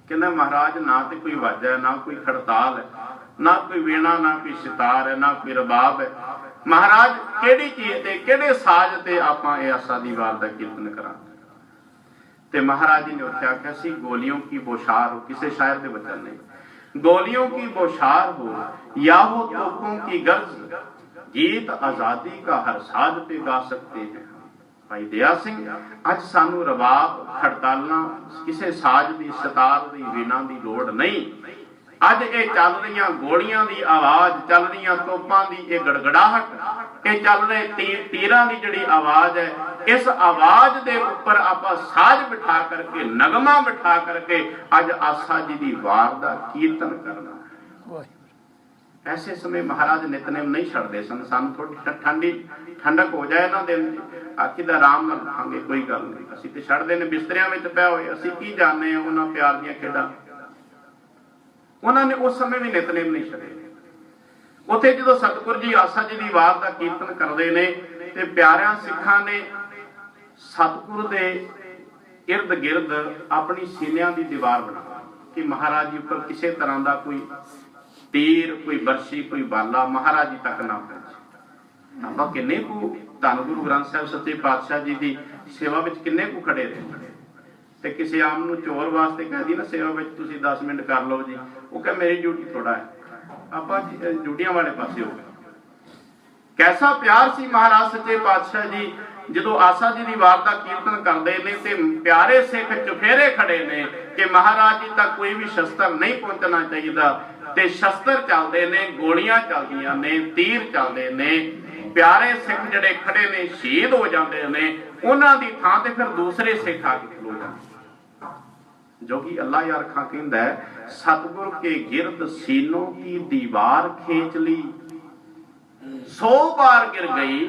ਕਹਿੰਦਾ ਮਹਾਰਾਜ ਨਾ ਤੇ ਕੋਈ ਵਾਜਾ ਹੈ, ਨਾ ਕੋਈ ਖੜਤਾਲ ਹੈ, ਨਾ ਕੋਈ ਵੀਣਾ, ਨਾ ਕੋਈ ਸਿਤਾਰ ਹੈ, ਨਾ ਕੋਈ ਰਬਾਬ ਹੈ। ਮਹਾਰਾਜ ਕਿਹੜੀ ਚੀਜ਼ ਤੇ, ਕਿਹੜੇ ਸਾਜ਼ ਤੇ ਆਪਾਂ ਇਹ ਆਸਾ ਦੀ ਵਾਰ ਦਾ ਕੀਰਤਨ ਕਰਾਂਗੇ। ਤੇ ਮਹਾਰਾਜ ਜੀ ਨੇ ਉੱਥੇ ਆਖਿਆ ਸੀ, ਗੋਲੀਆਂ ਕੀ ਬੋਸ਼ਾਰ ਹੋ, ਕਿਸੇ ਸ਼ਾਇਰ ਦੇ ਬਚਨ ਨੇ, गोलियों की बौछार हो या हो तोपों की गर्ज, गीत आजादी का हर साज पे गा सकते हैं। ਭਾਈ ਦਇਆ ਸਿੰਘ, ਅੱਜ ਸਾਨੂੰ ਰਬਾਬ, ਖੜਤਾਲਾਂ, ਕਿਸੇ ਸਾਜ਼ ਦੀ, ਸਤਾਰ ਦੀ, ਵੀਣਾ ਦੀ ਲੋੜ ਨਹੀਂ। ਅੱਜ ਇਹ ਚੱਲ ਰਹੀਆਂ ਗੋਲੀਆਂ ਦੀ ਆਵਾਜ਼, ਚੱਲ ਰਹੀਆਂ ਤੋਪਾਂ ਦੀ ਇਹ ਗੜਗੜਾਹਟ, ਇਹ ਚੱਲ ਰਹੇ ਤੀਰਾਂ ਦੀ ਜਿਹੜੀ ਆਵਾਜ਼ ਹੈ, ਇਸ ਆਵਾਜ਼ ਦੇ ਉੱਪਰ ਆਪਾਂ ਸਾਜ਼ ਬਿਠਾ ਕਰਕੇ, ਨਗਮਾ ਬਿਠਾ ਕਰਕੇ ਅੱਜ ਆਸਾ ਜੀ ਦੀ ਵਾਰ ਦਾ ਕੀਰਤਨ ਕਰਨਾ। ਐਸੇ ਸਮੇਂ ਮਹਾਰਾਜ ਨਿਤਨੇਮ ਨਹੀਂ ਛੱਡਦੇ ਸਨ। ਸਾਨੂੰ ਥੋੜੀ ਠੰਡਕ ਹੋ ਜਾਏ ਨਾ ਦਿਲ ਆਖੀ ਦਾ ਆਰਾਮ ਨਾਲ ਰਹਾਂਗੇ, ਕੋਈ ਗੱਲ ਨਹੀਂ। ਅਸੀਂ ਤੇ ਛੱਡਦੇ ਨੇ ਬਿਸਤਰਿਆਂ ਵਿੱਚ ਪਏ ਹੋਏ, ਅਸੀਂ ਕੀ ਜਾਣਦੇ ਹਾਂ ਉਹਨਾਂ ਪਿਆਰ ਦੀਆਂ ਖੇਡਾਂ। ਉਹਨਾਂ ਨੇ ਉਸ ਸਮੇਂ ਵੀ ਨਿਤਨੇਮ ਨਹੀਂ ਛੱਡੇ। ਉੱਥੇ ਜਦੋਂ ਸਤਿਗੁਰ ਜੀ ਆਸਾ ਜੀ ਦੀ ਵਾਰ ਦਾ ਕੀਰਤਨ ਕਰਦੇ ਨੇ ਤੇ ਪਿਆਰਿਆਂ ਸਿੱਖਾਂ ਨੇ ਸਤਿਗੁਰ ਦੇ ਇਰਦ ਗਿਰਦ ਆਪਣੀ ਸੀਨਿਆਂ ਦੀ ਦੀਵਾਰ ਬਣਾ ਕਿ ਮਹਾਰਾਜ ਜੀ ਉੱਪਰ ਕਿਸੇ ਤਰ੍ਹਾਂ ਦਾ ਕੋਈ ਤੀਰ, ਕੋਈ ਬਰਸ਼ੀ, ਕੋਈ ਬਾਲਾ ਮਹਾਰਾਜ ਜੀ ਤੱਕ ਨਾ ਪਹੁੰਚੇ। ਆਪਾਂ ਕਿੰਨੇ ਕੁ ਧੰਨ ਗੁਰੂ ਗ੍ਰੰਥ ਸਾਹਿਬ ਸੱਚੇ ਪਾਤਸ਼ਾਹ ਜੀ ਦੀ ਸੇਵਾ ਵਿੱਚ ਕਿੰਨੇ ਕੁ ਖੜੇ ਰਹੇ। ਤੇ ਕਿਸੇ ਆਮ ਨੂੰ ਚੋਰ ਵਾਸਤੇ ਕਹਿੰਦੀ ਨਾ ਸੇਵਾ ਵਿੱਚ ਤੁਸੀਂ 10 ਮਿੰਟ ਕਰ ਲਓ ਜੀ, ਉਹ ਕਹੇ ਮੇਰੀ ਡਿਊਟੀ ਥੋੜਾ ਹੈ, ਆਪਾਂ ਡਿਊਟੀਆਂ ਵਾਲੇ ਪਾਸੇ ਹੋ ਗਏ। ਕੈਸਾ ਪਿਆਰ ਸੀ ਮਹਾਰਾਜ ਸੱਚੇ ਪਾਤਸ਼ਾਹ ਜੀ ਜਦੋਂ ਆਸਾ ਜੀ ਦੀ ਵਾਰ ਦਾ ਕੀਰਤਨ ਕਰਦੇ ਨੇ ਤੇ ਪਿਆਰੇ ਸਿੱਖ ਚੁਫੇਰੇ ਖੜੇ ਨੇ ਕਿ ਮਹਾਰਾਜ ਜੀ ਤੱਕ ਕੋਈ ਵੀ ਸ਼ਸਤਰ ਨਹੀਂ ਪਹੁੰਚਣਾ ਚਾਹੀਦਾ। ਤੇ ਸ਼ਸਤਰ ਚੱਲਦੇ ਨੇ, ਗੋਲੀਆਂ ਚੱਲਦੀਆਂ ਨੇ, ਤੀਰ ਚੱਲਦੇ ਨੇ। ਪਿਆਰੇ ਸਿੱਖ ਜਿਹੜੇ ਖੜੇ ਨੇ ਸ਼ਹੀਦ ਹੋ ਜਾਂਦੇ ਨੇ, ਉਹਨਾਂ ਦੀ ਥਾਂ ਤੇ ਫਿਰ ਦੂਸਰੇ ਸਿੱਖ ਆ ਕੇ ਖਲੋ ਜਾਂਦੇ। ਜੋ ਕਿ ਅੱਲਾ यार खां कहता है, सतगुर के गिरद सीनों की दीवार खींच ली, 100 बार गिर गई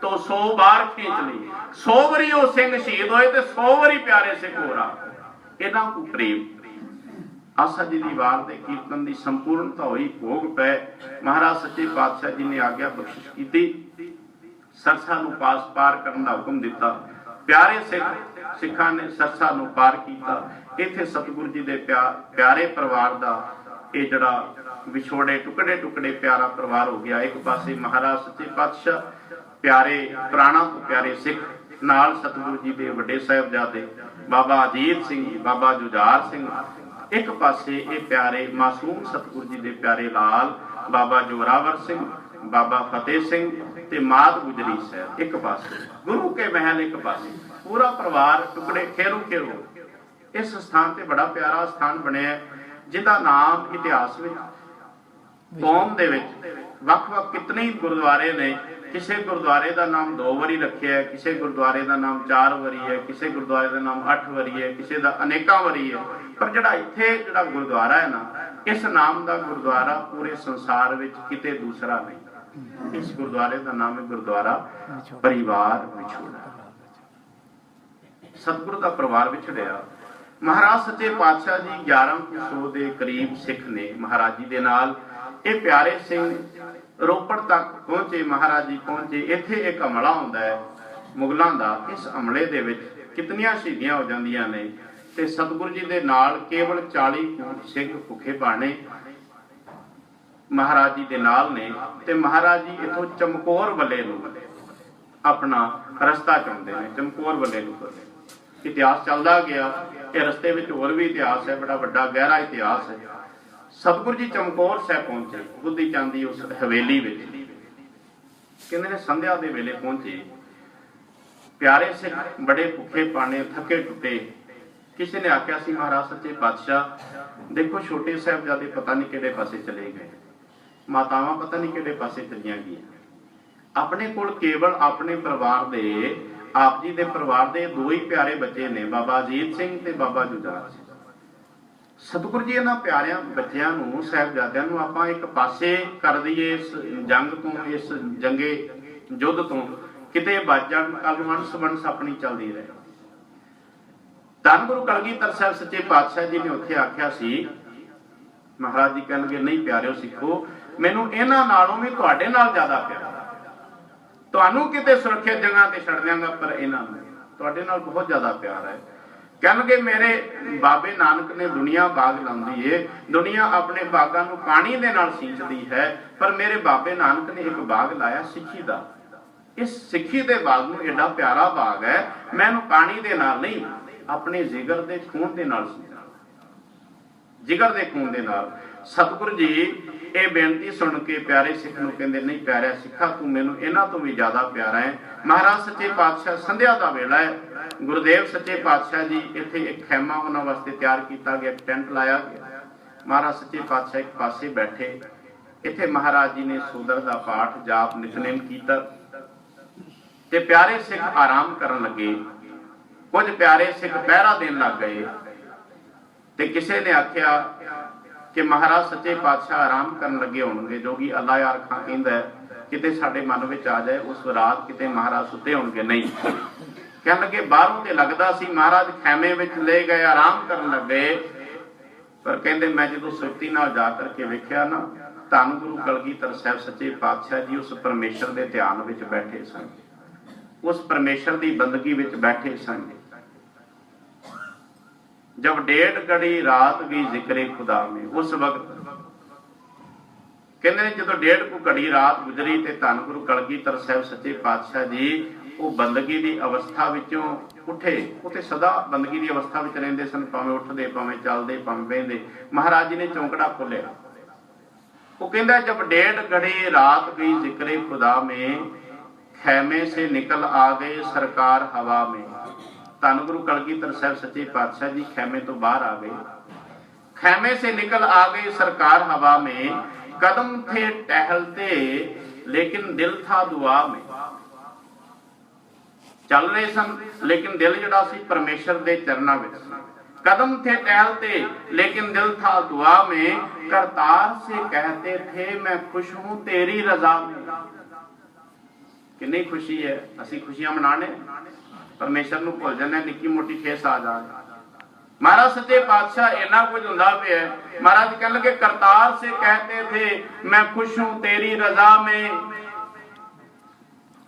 तो 100 बार खींच ली। 100 ਵਾਰੀ ਉਹ ਸਿੰਘ ਸ਼ਹੀਦ ਹੋਏ ਤੇ 100 ਵਾਰੀ ਪਿਆਰੇ ਸਿੱਖ ਹੋ ਰਹਾ। ਇਹਨਾਂ ਨੂੰ ਪ੍ਰੇਮ ਆਸਾ ਜੀ ਦੀ ਵਾਰ ਦੇ ਕੀਰਤਨ ਦੀ ਸੰਪੂਰਨਤਾ ਹੋਈ, ਭੋਗ ਪੈ ਮਹਾਰਾਜ ਸੱਚੇ ਪਾਤਸ਼ਾਹ ਜੀ ਨੇ ਆਗਿਆ ਬਖਸ਼ਿਸ਼ ਕੀਤੀ, ਸਰਸਾ ਨੂੰ ਪਾਰ ਕਰਨ ਦਾ ਹੁਕਮ ਦਿੱਤਾ। ਪਿਆਰੇ ਸਿੱਖਾਂ ਨੇ ਸਰਸਾ ਨੂੰ ਪਾਰ ਕੀਤਾ। ਇੱਥੇ ਸਤਿਗੁਰੂ ਜੀ ਦੇ ਪਿਆਰੇ ਪਰਿਵਾਰ ਦਾ ਇਹ ਜਿਹੜਾ ਵਿਛੋੜੇ ਟੁਕੜੇ ਪਿਆਰਾ ਪਰਿਵਾਰ ਹੋ ਗਿਆ। ਇੱਕ ਪਾਸੇ ਮਹਾਰਾਜ ਸੱਚੇ ਪਾਤਸ਼ਾਹ, ਪਿਆਰੇ ਪ੍ਰਾਣਾ ਤੋਂ ਪਿਆਰੇ ਸਿੱਖ, ਨਾਲ ਸਤਿਗੁਰੂ ਜੀ ਦੇ ਵੱਡੇ ਸਾਹਿਬਜ਼ਾਦੇ ਬਾਬਾ ਅਜੀਤ ਸਿੰਘ, ਬਾਬਾ ਜੁਝਾਰ ਸਿੰਘ। ਇੱਕ ਪਾਸੇ ਇਹ ਪਿਆਰੇ ਮਾਸੂਮ ਸਤਿਗੁਰੂ ਜੀ ਦੇ ਪਿਆਰੇ ਲਾਲ ਬਾਬਾ ਜੋਰਾਵਰ ਸਿੰਘ, ਬਾਬਾ ਫਤਿਹ ਸਿੰਘ ਤੇ ਮਾਤ ਗੁਜਰੀ ਸਾਹਿਬ। ਇੱਕ ਪਾਸੇ ਗੁਰੂ ਕੇ ਮਹਿਲ, ਇੱਕ ਪਾਸੇ ਪੂਰਾ ਪਰਿਵਾਰ ਟੁਕੜੇ ਖੇਰੂ ਇਸ ਸਥਾਨ ਤੇ ਬੜਾ ਪਿਆਰਾ ਸਥਾਨ ਬਣਿਆ ਜਿਹਦਾ ਨਾਮ ਇਤਿਹਾਸ ਵਿੱਚ, ਕੌਮ ਦੇ ਵਿੱਚ ਵੱਖ-ਵੱਖ ਕਿਤਨੇ ਹੀ ਗੁਰਦੁਆਰੇ ਨੇ। ਕਿਸੇ ਗੁਰਦੁਆਰੇ ਦਾ ਨਾਮ 2 ਵਾਰੀ ਰੱਖਿਆ, ਕਿਸੇ ਗੁਰਦੁਆਰੇ ਦਾ ਨਾਮ 4 ਵਾਰੀ ਹੈ, ਕਿਸੇ ਗੁਰਦੁਆਰੇ ਦਾ ਨਾਮ 8 ਵਾਰੀ ਹੈ, ਕਿਸੇ ਦਾ ਅਨੇਕਾਂ ਵਾਰੀ ਹੈ। ਪਰ ਜਿਹੜਾ ਇੱਥੇ ਜਿਹੜਾ ਗੁਰਦੁਆਰਾ ਹੈ ਨਾ, ਇਸ ਨਾਮ ਦਾ ਗੁਰਦੁਆਰਾ ਪੂਰੇ ਸੰਸਾਰ ਵਿੱਚ ਕਿਤੇ ਦੂਸਰਾ ਨਹੀਂ। ਇਸ ਗੁਰਦੁਆਰੇ ਦਾ ਨਾਮ ਹੈ ਗੁਰਦੁਆਰਾ ਪਰਿਵਾਰ ਵਿਛੋੜਾ। ਸਤਿਗੁਰੂ ਦਾ ਪਰਿਵਾਰ ਵਿਛੜਿਆ। ਮਹਾਰਾਜ ਸੱਚੇ ਪਾਤਸ਼ਾਹ ਜੀ 1100 ਦੇ ਕਰੀਬ ਸਿੱਖ ਨੇ ਮਹਾਰਾਜ ਜੀ ਦੇ ਨਾਲ। ਇਹ ਪਿਆਰੇ ਸਿੰਘ ਰੋਪੜ ਤੱਕ ਪਹੁੰਚੇ, ਮਹਾਰਾਜ ਜੀ ਪਹੁੰਚੇ। ਇੱਥੇ ਇੱਕ ਹਮਲਾ ਹੁੰਦਾ ਹੈ ਮੁਗਲਾਂ ਦਾ। ਇਸ ਹਮਲੇ ਦੇ ਵਿੱਚ ਕਿਤਨੀਆਂ ਸ਼ਹੀਦੀਆਂ ਹੋ ਜਾਂਦੀਆਂ ਨੇ ਤੇ ਸਤਿਗੁਰੂ ਜੀ ਦੇ ਨਾਲ ਕੇਵਲ 40 ਸਿੰਘ ਭੁੱਖੇ ਬਾਣੇ ਮਹਾਰਾਜ ਜੀ ਦੇ ਨਾਲ ਨੇ। ਤੇ ਮਹਾਰਾਜ ਜੀ ਇਥੋਂ ਚਮਕੌਰ ਵੱਲੇ ਨੂੰ ਆਪਣਾ ਰਸਤਾ ਚੁਣਦੇ ਨੇ, ਚਮਕੌਰ ਵੱਲੇ ਨੂੰ। ਇਤਿਹਾਸ ਚੱਲਦਾ ਗਿਆ। ਇਹ ਰਸਤੇ ਵਿੱਚ ਹੋਰ ਵੀ ਇਤਿਹਾਸ ਹੈ, ਬੜਾ ਵੱਡਾ ਗਹਿਰਾ ਇਤਿਹਾਸ ਹੈ। ਸਤਿਗੁਰੂ ਜੀ ਚਮਕੌਰ ਸਾਹਿਬ ਪਹੁੰਚੇ, ਬੁੱਧੀ ਚੰਦ ਦੀ ਉਸ ਹਵੇਲੀ ਵਿੱਚ। ਕਹਿੰਦੇ ਨੇ ਸੰਧਿਆ ਦੇ ਵੇਲੇ ਪਹੁੰਚੇ। ਪਿਆਰੇ ਸਿੱਖ ਬੜੇ ਭੁੱਖੇ ਪਾਣੇ, ਥੱਕੇ ਟੁੱਟੇ। ਕਿਸੇ ਨੇ ਆਖਿਆ ਸੀ ਮਹਾਰਾਜ ਸੱਚੇ ਪਾਤਸ਼ਾਹ ਦੇਖੋ, ਛੋਟੇ ਸਾਹਿਬਜ਼ਾਦੇ ਪਤਾ ਨਹੀਂ ਕਿਹੜੇ ਪਾਸੇ ਚਲੇ ਗਏ, ਮਾਤਾਵਾਂ ਪਤਾ ਨਹੀਂ ਕਿਹੜੇ ਪਾਸੇ ਚਲੀਆਂ ਗਈਆਂ। ਆਪਣੇ ਕੋਲ ਕੇਵਲ ਆਪਣੇ ਪਰਿਵਾਰ ਦੇ, ਆਪ ਜੀ ਦੇ ਪਰਿਵਾਰ ਦੇ 2 ਹੀ ਪਿਆਰੇ ਬੱਚੇ ਨੇ, ਬਾਬਾ ਅਜੀਤ ਸਿੰਘ ਤੇ ਬਾਬਾ ਜੁਝਾਰ ਸਿੰਘ। ਸਤਿਗੁਰੂ ਜੀ ਇਹਨਾਂ ਪਿਆਰਿਆਂ ਬੱਚਿਆਂ ਨੂੰ, ਸਾਹਿਬਜ਼ਾਦਿਆਂ ਨੂੰ ਆਪਾਂ ਇੱਕ ਪਾਸੇ ਕਰ ਦਈਏ ਇਸ ਜੰਗ ਤੋਂ, ਇਸ ਜੰਗੇ ਯੁੱਧ ਤੋਂ, ਕਿਤੇ ਬਚ ਜਾਣ, ਕੱਲ ਨੂੰ ਅਣਸ ਆਪਣੀ ਚੱਲਦੀ ਰਹੇ। ਧੰਨ ਗੁਰੂ ਕਲਗੀਧਰ ਸਾਹਿਬ ਸੱਚੇ ਪਾਤਸ਼ਾਹ ਜੀ ਨੇ ਉੱਥੇ ਆਖਿਆ ਸੀ, ਮਹਾਰਾਜ ਜੀ ਕਹਿਣਗੇ ਨਹੀਂ ਪਿਆਰਿਓ ਸਿੱਖੋ, ਮੈਨੂੰ ਇਹਨਾਂ ਨਾਲੋਂ ਵੀ ਤੁਹਾਡੇ ਨਾਲ ਜ਼ਿਆਦਾ ਪਿਆਰ। ਤੁਹਾਨੂੰ ਕਿਤੇ ਸੁਰੱਖਿਅਤ ਜਗ੍ਹਾ ਤੇ ਛੱਡ ਦਿਆਂਗਾ, ਪਰ ਇਹਨਾਂ ਨੂੰ ਤੁਹਾਡੇ ਨਾਲ ਬਹੁਤ ਜ਼ਿਆਦਾ ਪਿਆਰ ਹੈ। ਕਹਿਣਗੇ ਮੇਰੇ ਬਾਬੇ ਨਾਨਕ ਨੇ ਦੁਨੀਆ ਬਾਗ ਲਾਉਂਦੀ ਏ, ਦੁਨੀਆ ਆਪਣੇ ਬਾਗਾਂ ਨੂੰ ਪਾਣੀ ਦੇ ਨਾਲ ਸਿੰਚਦੀ ਹੈ, ਪਰ ਮੇਰੇ ਬਾਬੇ ਨਾਨਕ ਨੇ ਇੱਕ ਬਾਗ ਲਾਇਆ ਸਿੱਖੀ ਦਾ। ਇਸ ਸਿੱਖੀ ਦੇ ਬਾਗ ਨੂੰ ਐਡਾ ਪਿਆਰਾ ਬਾਗ ਹੈ, ਮੈਂ ਇਹਨੂੰ ਪਾਣੀ ਦੇ ਨਾਲ ਨਹੀਂ, ਆਪਣੇ ਜਿਗਰ ਦੇ ਖੂਨ ਦੇ ਨਾਲ ਸਿੰਚਾਂ, ਜਿਗਰ ਦੇ ਖੂਨ ਦੇ ਨਾਲ। ਸਤਿਗੁਰੂ ਜੀ ਇਹ ਬੇਨਤੀ ਸੁਣ ਕੇ ਪਿਆਰੇ ਸਿੱਖ ਨੂੰ ਕਹਿੰਦੇ, ਨਹੀਂ ਪਿਆਰਿਆ ਸਿੱਖਾ, ਤੂੰ ਮੈਨੂੰ ਇਹਨਾਂ ਤੋਂ ਵੀ ਜ਼ਿਆਦਾ ਪਿਆਰਾ ਹੈ। ਮਹਾਰਾਜ ਸੱਚੇ ਪਾਤਸ਼ਾਹ, ਸੰਧਿਆ ਦਾ ਵੇਲਾ ਹੈ, ਗੁਰਦੇਵ ਸੱਚੇ ਪਾਤਸ਼ਾਹ ਜੀ ਇੱਥੇ ਇੱਕ ਖੈਮਾ ਉਹਨਾਂ ਵਾਸਤੇ ਤਿਆਰ ਕੀਤਾ ਗਿਆ, ਟੈਂਟ ਲਾਇਆ ਗਿਆ। ਮਹਾਰਾਜ ਸੱਚੇ ਪਾਤਸ਼ਾਹ ਇੱਕ ਪਾਸੇ ਬੈਠੇ, ਇੱਥੇ ਮਹਾਰਾਜ ਜੀ ਨੇ ਸੂਦਰ ਦਾ ਪਾਠ ਜਾਪ ਨਿਤਨੇਮ ਕੀਤਾ ਤੇ ਪਿਆਰੇ ਸਿੱਖ ਆਰਾਮ ਕਰਨ ਲੱਗੇ। ਕੁਝ ਪਿਆਰੇ ਸਿੱਖ ਪਹਿਰਾ ਦੇਣ ਲੱਗ ਗਏ ਤੇ ਕਿਸੇ ਨੇ ਆਖਿਆ ਕਿ ਮਹਾਰਾਜ ਸੱਚੇ ਪਾਤਸ਼ਾਹ ਆਰਾਮ ਕਰਨ ਲੱਗੇ ਹੋਣਗੇ। ਜੋਗੀ ਅੱਲਾ ਯਾਰ ਖਾਂ ਕਹਿੰਦਾ ਕਿਤੇ ਸਾਡੇ ਮਨ ਵਿੱਚ ਆ ਜਾਏ ਉਸ ਰਾਤ ਕਿਤੇ ਮਹਾਰਾਜ ਸੁੱਤੇ ਹੋਣਗੇ। ਨਹੀਂ, ਕਹਿਣ ਲੱਗੇ ਬਾਹਰੋਂ ਤੇ ਲੱਗਦਾ ਸੀ ਮਹਾਰਾਜ ਖੈਮੇ ਵਿੱਚ ਲੈ ਗਏ, ਆਰਾਮ ਕਰਨ ਲੱਗੇ, ਪਰ ਕਹਿੰਦੇ ਮੈਂ ਜਦੋਂ ਸੁਰਤੀ ਨਾਲ ਜਾ ਕਰਕੇ ਵੇਖਿਆ ਨਾ, ਧੰਨ ਗੁਰੂ ਕਲਗੀਧਰ ਸਾਹਿਬ ਸੱਚੇ ਪਾਤਸ਼ਾਹ ਜੀ ਉਸ ਪਰਮੇਸ਼ਰ ਦੇ ਧਿਆਨ ਵਿੱਚ ਬੈਠੇ ਸਨ, ਉਸ ਪਰਮੇਸ਼ਰ ਦੀ ਬੰਦਗੀ ਵਿੱਚ ਬੈਠੇ ਸਨ। जब 1.5 घड़ी रात भी जिक्रे खुदा में, उस वक्त कहते जो 1.5 घड़ी रात गुजरी ते धन गुरु कलगीधर साहब सच्चे पातशाह जी वो बंदगी की अवस्था विचों उठे। उते सदा बंदगी की अवस्था विच रहिंदे सन, भावें उठदे भावें चलदे भावें बहिंदे। महाराज जी ने चौंकड़ा खोलिया, वो कहंदा जब 1.5 घड़ी रात गई जिक्रे खुदा में, खैमे से निकल आ गए सरकार हवा में। धन गुरु कलगीधर साहब सच्चे पातशाह जी खैमे तो बाहर आ गए, खैमे से निकल आ गई सरकार हवा में। कदम थे टहलते लेकिन दिल था दुआ में। चल रहे सन लेकिन दिल जिहड़ा सी परमेश्वर दे चरनां विच। कदम थे टहलते लेकिन दिल था दुआ में। करतार से कहते थे मैं खुश हूं तेरी रजा में। कितनी खुशी है, असीं खुशियां मनाने, परमेश्वर नूं भुल जाने, निक्की मोटी ठेस आ जाए। महाराज सच्चे पातशाह इन्ना कुछ हुंदा पिया। महाराज कहने लगे करतार से कहते थे मैं खुश हूं तेरी रजा में।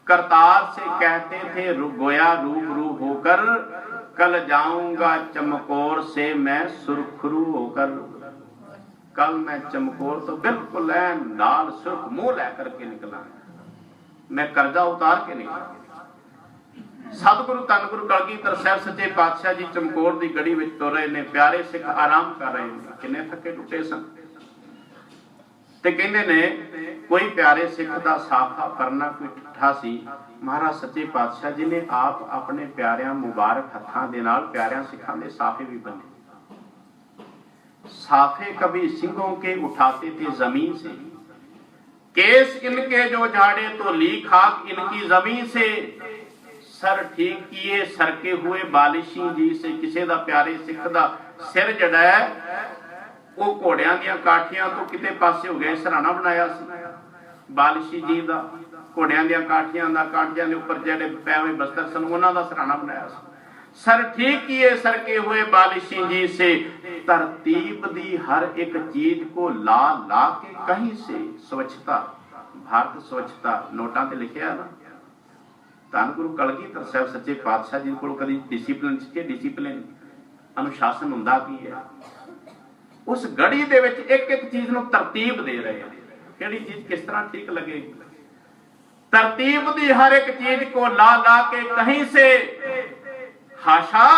करतार से कहते थे गोया रूबरू होकर, कल जाऊंगा चमकौर से मैं सुरखरू होकर। कल मैं चमकौर तो बिल्कुल लाल सुर्ख मुंह लेकर के निकला, मैं कर्जा उतार के निकला। सतगुरु धन गुरु कलगीधर साहब सच्चे पातशाह जी चमकौर की गड़ी में तुर रहे ने, प्यारे सिख आराम कर रहे हैं, किन्ने थके टुटे सन। ते कहंदे ने कोई प्यारे सिख दा साफा परना कोई ठिठा सी। महाराज सच्चे पातशाह जी ने आप अपने प्यारियां मुबारक हत्थां दे नाल प्यारियां सिखां दे साफे भी बने। साफे कभी सिंहों के उठाते थे जमीन से, केस इनके जो झाड़े तो ली खाक इनकी जमीन से। सर ठीक किए सरके हुए बालिशी जी से। किसी दा प्यारे सिख दा सिर जड़ा है वो घोड़ियां दियां काठियां तो किते पासे हो गया, सराना बनाया सी बालिशी जी दा, घोड़ियां दियां काठियां दा, काठियां दे उपर जेड़े पै हुए बस्तर सन उन्हां दा सराना बनाया सी। सर ठीक किए सरके हुए बालिशी जी से। तरतीब दी हर एक चीज को ला ला के कहीं से। स्वच्छता, भारत स्वच्छता नोटां ते लिखिया ना। धन गुरु कलगीधर साहब सच्चे पातशाह जी को कभी डिसिपलिन के डिसिपलिन अनुशासन हुंदा की है। उस घड़ी दे विच एक एक चीज नूं तरतीब दे रहे हैं, किहड़ी चीज किस तरह ठीक लगेगी। तरतीब दी हर एक चीज को ला ला के कहीं से। हाशा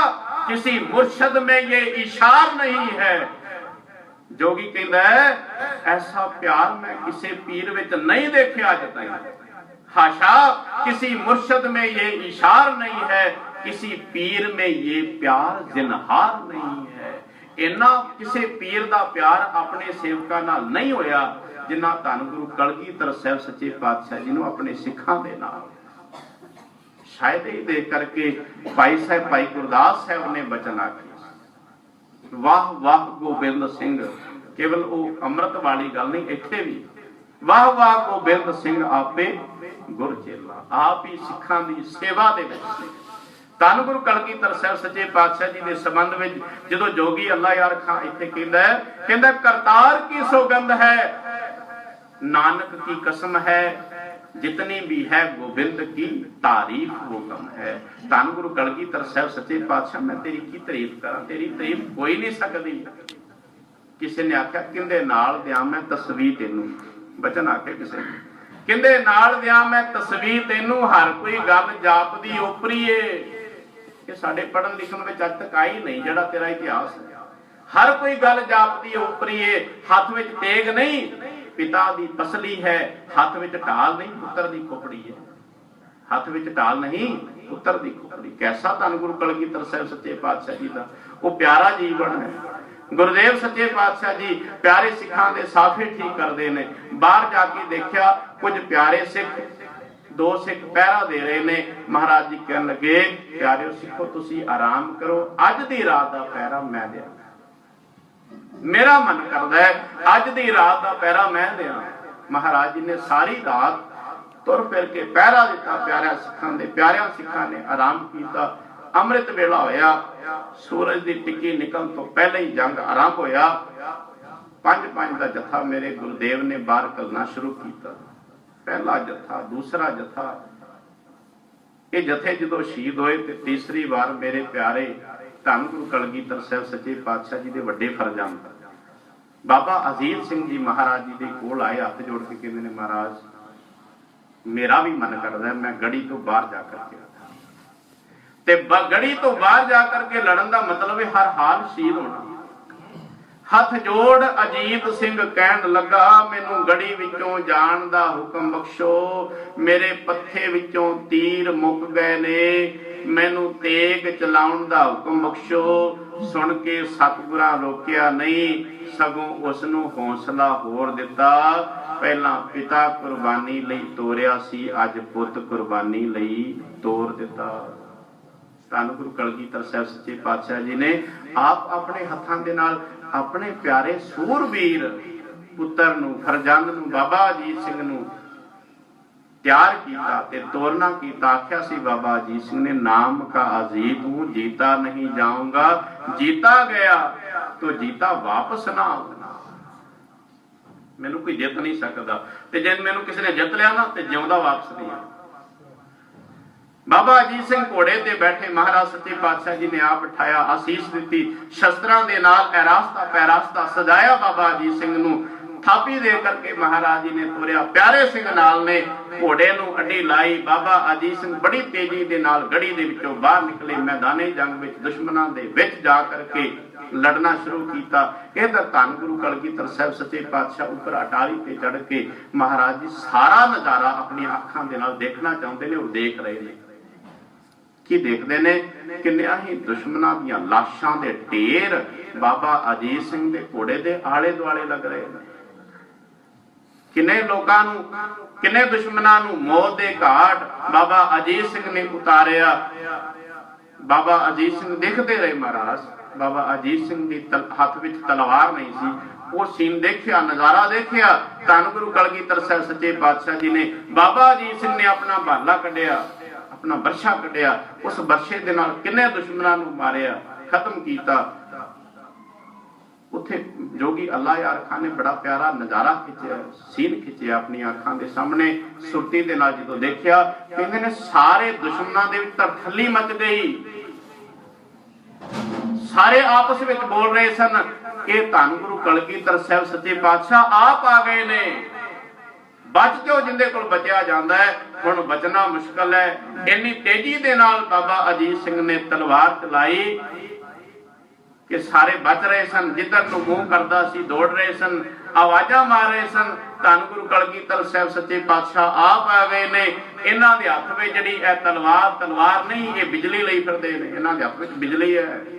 किसी मुर्शद में ये इशार नहीं है। जोगी कहंदा है ऐसा प्यार मैं किसी पीर विच नहीं देखिया अज तक। हाशा किसी मुर्शद में ये इशार नहीं है, किसी पीर में ये प्यार जिनहार नहीं है। इन्ना किसी पीर दा प्यार अपने सेवकां नाल नहीं होया जिन्ना धन गुरु कलगीधर साहब सच्चे पातशाह जी नूं अपने सिखां दे नाल। शायद ही देख करके भाई साहब भाई गुरदास साहब ने बचन आखे, वाह वाह गोबिंद सिंह। केवल वो अमृत वाली गल नहीं, इत्थे भी वाह वाह गोबिंद सिंह आपे गुर चेला। आप ही सिखां दी सेवा दे विच धन गुरु कलगीधर साहब सच्चे पातशाह जी के संबंध में जो जोगी अल्लाह यार खां इत्थे कहंदा करतार की सौगंध है, नानक की कसम है, जितनी भी है गोबिंद की तारीफ वो कम है। धन गुरु कलगीधर साहब सच्चे पातशाह मैं तेरी की तारीफ करा, तेरी तारीफ कोई नहीं सकती। किसी ने आख्या किंदे नाल दियां मैं तस्वीर तेनू, बचन आखे किसी ने किंदे नाल दियां मैं तस्वीर तेनू, हर कोई गल जापदी ओपरी है। ये साडे पढ़न लिखण विच अज तक आई नहीं जिहड़ा तेरा इतिहास है। हर कोई गल जापदी उपरीए, हाथ विच तेग नहीं पिता दी तसली है, हाथ विच ढाल नहीं पुत्र दी खोपड़ी है। हाथ विच ढाल नहीं पुत्र दी खोपड़ी। कैसा धन गुरु कलगीधर साहिब सच्चे पातशाह जी का वो प्यारा जीवन है। गुरुदेव सच्चे पातशाह जी प्यारे सिखां दे साफे ठीक करते हैं। बाहर जाके देखा कुछ प्यारे सिख, दो सिख पहरा दे रहे ने। महाराज जी कहन लगे प्यारे सिखो तुसी आराम करो, अज दी रात का पहरा मैं दिया। मेरा मन करता है अज दी रात का पहरा मैं दिया। महाराज जी ने सारी रात तुर फिर के पहरा दिता प्यारिया सिखां दे। प्यारिया सिखां ने आराम किया। अमृत वेला होया, सूरज की टिक्की निकल तो पहले ही जंग आरंभ होया। 5-5 का जत्था मेरे गुरुदेव ने बाहर करना शुरू किया। पहला जत्था, दूसरा जत्था, ये जत्थे जो शहीद होए ते तीसरी बार मेरे प्यारे धन गुरु कलगीधर साहिब सच्चे पातशाह जी के वड्डे फरजंद बाबा अजीत सिंह जी महाराज जी के कोल आए, हाथ जोड़ के कहते हैं महाराज मेरा भी मन करता है मैं गढ़ी तो बाहर जाकर के गढ़ी तो बाहर जाकर के लड़न का मतलब है हर हाल शहीद होना। हथ जोड़ अजीत सिंह कहन लगा मैनू गढ़ी विचों जान दा हुक्म बख्शो, मेरे पत्थे विचों तीर मुक गए ने, मैनू तेग चलाउण दा हुक्म बख्शो। सुन के सतगुरां रोकिया नहीं, सगों उसनू हौसला होर दिता। पहला पिता कुर्बानी लई तोरिया सी, अज पुत कुर्बानी लई तोर दिता। धन गुरु कलगीधर साहिब सच्चे पातशाह जी ने आप अपने हथां दे नाल अपने प्यारे सूरवीर पुत्र नूं, फरजंद नूं, बाबा अजीत सिंह नूं तैयार किया ते तोरना कीता। आख्या सी बाबा अजीत सिंह ने नाम का अजीत हूं, जीता नहीं जाऊंगा, जीता गया तो जीता वापस ना आऊंगा। मैनू कोई जित नहीं सकता ते जे मैनू किसी ने जित लिया ना ते जिउंदा वापस नहीं आ। बाबा अजीत सिंह घोड़े ते बैठे, महाराज सच्चे पातशाह जी ने आप बिठाया, आशीष दी, शस्त्रां दे नाल ऐरास्ता पैरास्ता सजाया। बाबा अजीत सिंह नूं थापी दे करके महाराज जी ने तोरिया। प्यारे सिंह नाल ने घोड़े नूं अड्डी लाई। बाबा अजीत सिंह बड़ी तेजी दे नाल गढ़ी दे विचों बाहर निकले, मैदाने जंग विच दुश्मनां दे विच जा करके लड़ना शुरू किया। इधर धन गुरु कलगीधर साहिब सच्चे पातशाह ऊपर अटारी ते चढ़ के महाराज जी सारा नजारा अपनी अखां दे नाल देखना चाहुंदे ने और देख रहे ने। की देखते ने किन्नियां ही दुश्मनां दीयां लाशां दे ढेर बाबा अजीत सिंह दे घोड़े दे आले दुआले लग रहे हैं। किन्ने लोकां नूं, किन्ने दुश्मनां नूं मौत दे घाट बाबा अजीत सिंह ने उतारिया। बाबा अजीत सिंह देखते रहे महाराज। बाबा अजीत सिंह दी हाथ विच तलवार नहीं सी। वो सीन देखिया, नजारा देखिया। धन गुरु कलगीधर साहिब सच्चे पातशाह जी ने बाबा अजीत सिंह ने अपना भाला कढ़िया, अपना बरछा कढ़िया। उस बरछे दे नाल किन्ने दुश्मनां नूं मारिया, खत्म कीता। उत्थे जोगी अल्लाह यार खान ने बड़ा प्यारा नजारा खिंचिया, सीन खिंचिया अपनी अखां दे सामने। सुरती दे नाल जदों देखिया कहंदे ने सारे दुश्मनां दे विच तरथली मच गई। सारे आपस में बोल रहे सन कि धन गुरु कलगीधर साहिब सच्चे पातशाह आप आ गए ने, बच जाओ जिंदे कोल बचिया जांदा है, हुण बचना मुश्किल है। इन्नी तेजी दे नाल बाबा अजीत सिंह ने तलवार चलाई कि सारे बच रहे सन। जिधर नूं मूंह करदा सी दौड़ रहे सन, आवाज़ां मार रहे सन। धन गुरु कलगीधर साहिब सच्चे पातशाह आप आ गए ने। इन्हां दे हत्थ विच जिहड़ी है तलवार, तलवार नहीं ये बिजली लई फिरदे ने। इन्हां दे हत्थ विच बिजली है।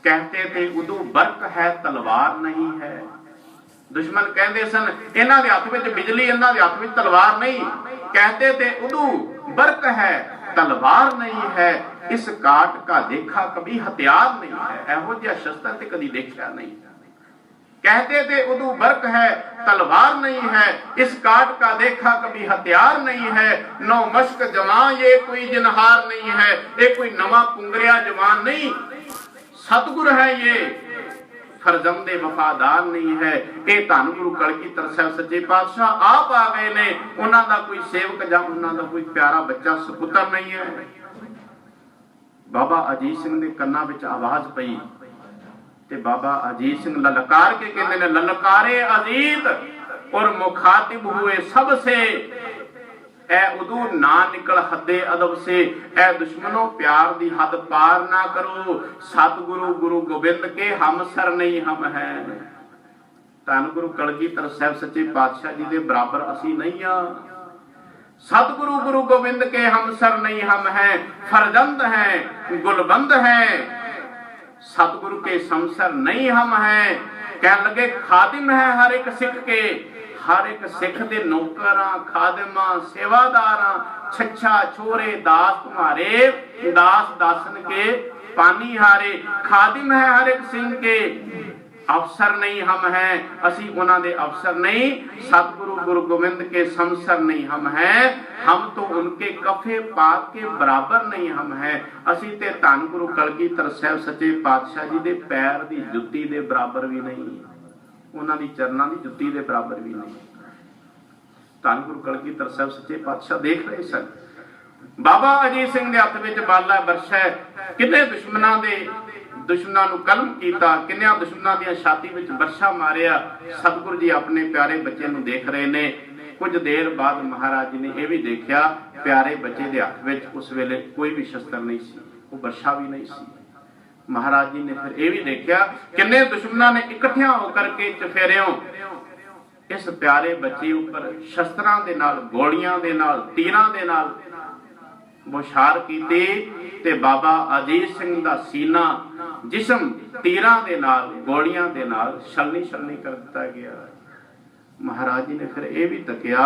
कहते थे उदू बर्क है तलवार नहीं है। दुश्मन कहते सन इन्हां दे हत्थ विच बिजली, इन्हां दे हत्थ विच तलवार नहीं। कहते थे उदू बर्क है तलवार नहीं है। इस काट का देखा कभी हथियार नहीं है। एहो जिहा शस्त्र ते कदी देखा नहीं। कहते थे उदू बर्क है तलवार नहीं है, इस काट का देखा कभी हथियार नहीं है। नौ मश्क जवान ये कोई जिनहार नहीं है, ये कोई नवा पुंगरिया जवान नहीं। सतगुर है ये, फरजंदे वफादार नहीं है। ये धन गुरु कलगीधर साहिब सच्चे पातशाह आप आ गए ने। उन्हां दा कोई सेवक जां उन्हां दा कोई प्यारा बच्चा सपुत्र नहीं है। बाबा अजीत सिंह दे कन्नां विच आवाज पई ते बाबा अजीत सिंह ललकार के कहते ने ललकारे अजीत और मुखातिब हुए सबसे। ऐ उदू ना निकल हदे अदब से, ऐ दुश्मनों प्यार दी हद पार ना करो। सतगुरु गुरु गोबिंद के हम सर नहीं हम है। धन गुरु कलगीधर साहब सच्चे पातशाह जी दे बराबर असी नहीं आ। सतगुरु गुरु गोबिंद के हम सर नहीं हम है, फरजंद हैं गुलबंद हैं, सतगुरु के समसर नहीं हम है। कह लगे खादिम है हर एक सिख के, हर एक सिख दे नौकरां खादिमां सेवादारां, छच्छा छोरे दास तुम्हारे, दास दासन के पानी हारे। खादिम है हर एक सिंह के, अफसर नहीं हम हैं, असी उन्हां दे अफसर नहीं। सतगुरु गुरु गोविंद के समसर नहीं हम हैं, हम तो उनके कफे पाक के बराबर नहीं हम हैं। असी ते धन गुरु कलगीधर साहब सच्चे पातशाह जी दे पैर दी जुत्ती दे बराबर भी नहीं, उन्हां दी चरनां दी जुत्ती दे बराबर भी नहीं। धन गुरु कलगीधर साहब सच्चे पातशाह देख रहे सन बाबा अजीत सिंह दे हत्थ विच बाला बरछा, किन्ने दुश्मनां नूं कलम कीता, किन्ने दुश्मनां दी छाती विच बरछा मारिया। सतगुरु जी अपने प्यारे बच्चे नूं देख रहे ने। कुछ देर बाद महाराज जी ने यह भी देखा प्यारे बच्चे दे हत्थ विच उस वेले कोई भी शस्त्र नहीं सी, वो बरछा भी नहीं सी। महाराज जी ने फिर यह भी देखा किन्ने दुश्मनां ने इकट्ठियां होकर के चफेरियों इस प्यारे बच्चे उपर शस्त्रां दे नाल, गोलियां दे नाल, तीरां दे नाल बुछार कीती ते बाबा अजीत सिंह दा सीना जिस्म तीरां दे नाल, गोलियां दे नाल छलनी छलनी कर दिता गया। महाराज जी ने फिर यह भी तकिया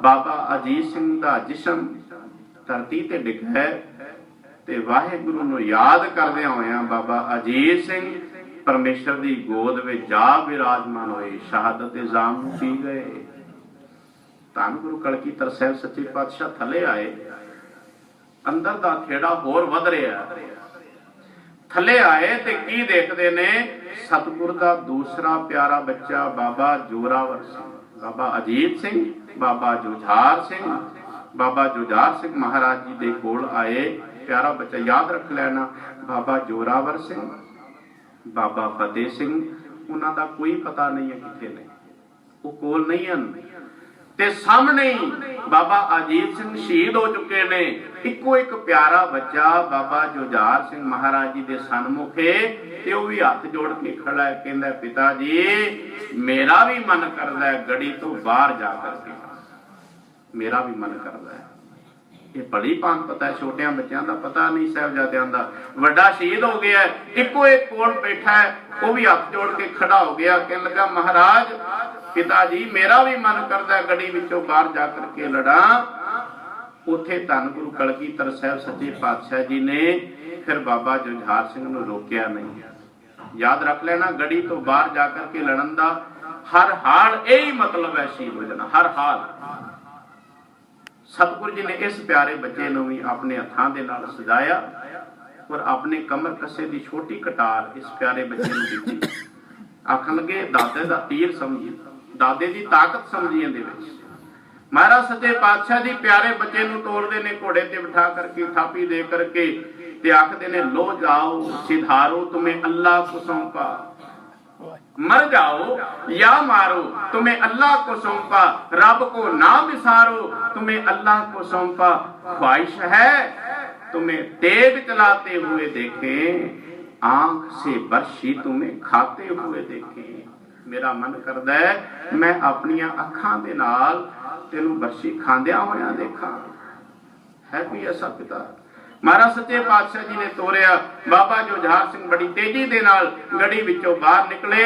बाबा अजीत सिंह दा जिस्म धरती ते डिग्या ते वाहिगुरु नूं याद करदे होया बाबा अजीत सिंह परमेश्वर दी गोद विच जा विराजमान होए, शहादत दे जाम पी गए। धन गुरु कलगीधर साहब सच्चे पातशाह थले आए, अंदर दा खेड़ा होर वध रहा। थले आए ते की देखदे ने सतगुर दा दूसरा प्यारा बच्चा बाबा जोरावर सिंह, बाबा अजीत सिंह, बाबा जुझार सिंह। बाबा जुझार सिंह महाराज जी दे कोल आए, प्यारा बच्चा याद रख लेना बाबा जोरावर सिंह, बाबा फतेह सिंह, उन्हां दा कोई पता नहीं है किथे ने, वो कोल नहीं हन। ते सामने बाबा अजीत सिंह शहीद हो चुके ने। इको एक प्यारा बच्चा बाबा जुझार सिंह महाराज जी दे सन्मुखे ते वो भी हाथ जोड़ के खड़ा है, कहंदा पिता जी मेरा भी मन करदा है गड़ी तो बाहर जा करके, मेरा भी मन करदा है। ये बड़ी भांत पता है, छोटियां बच्चों का पता नहीं, साहबजादियां दा। वड्डा शहीद हो गया, इको एक कोल बैठा है, वो भी हाथ जोड़ के खड़ा हो गया, कहने लगा महाराज पिताजी मेरा भी मन करता है गड़ी विचों बाहर जाकर के लड़ा। उथे धन गुरु कलगीधर साहब सच्चे पातशाह जी ने फिर बाबा जुझार सिंह नूं रोकिया नहीं। याद रख लेना गड़ी तो बाहर जाकर के लड़न दा हर हाल यही मतलब है, शहीद हो जाना हर हाल। सतगुरु जी ने इस प्यारे बच्चे नूं भी अपने हत्थां दे नाल सजाया और अपने कमर कसे दी छोटी कटार इस प्यारे बच्चे नूं दित्ती। आखन लगे दादे दा तीर समझी, दादे दी ताकत समझी इहदे विच। महाराज सच्चे पातशाह जी प्यारे बच्चे नूं तोड़दे ने, घोड़े ते बिठा करके थापी दे करके ते आखदे ने लो जाओ सिधारो तुम्हें अल्लाह को सौंपा, मर जाओ या मारो तुम्हें अल्लाह को सौंपा, रब को ना बिसारो तुम्हें अल्लाह को सौंपा। ख्वाहिश है तुम्हें तेग चलाते हुए देखें, आंख से बर्शी तुम्हें खाते हुए देखें। मेरा मन करदा है मैं अपनियां अखां दे नाल तेनू बर्शी खांदिया होया देखा। है कोई ऐसा पिता? महाराज सच्चे पातशाह जी ने तोरिया। बाबा जुझार सिंह बड़ी तेजी दे नाल गड़ी विचों बाहर निकले।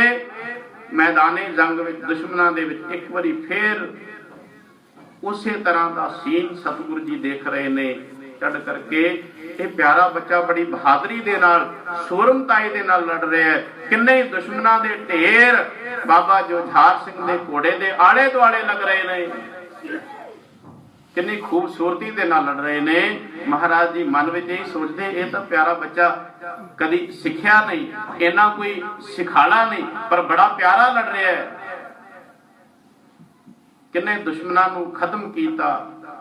मैदाने जंग विच दुश्मनां दे विच एक बारी फिर उसे तरह का सीन सतगुरु जी देख रहे ने चढ़ करके। ये प्यारा बच्चा बड़ी बहादुरी दे नाल सूरमताई दे नाल लड़ रहा है। किन्ने दुश्मनां दे ढेर बाबा जुझार सिंह दे घोड़े दे आले दुआले लग रहे ने, किन्नी खूबसूरती दे नाल लड़ रहे ने। महाराज जी मन विच यही सोचते ये तो प्यारा बच्चा कदी सिखिया नहीं, इन्ना कोई सिखाला नहीं, पर बड़ा प्यारा लड़ रहा है। किन्ने दुश्मनां नूं खत्म कीता,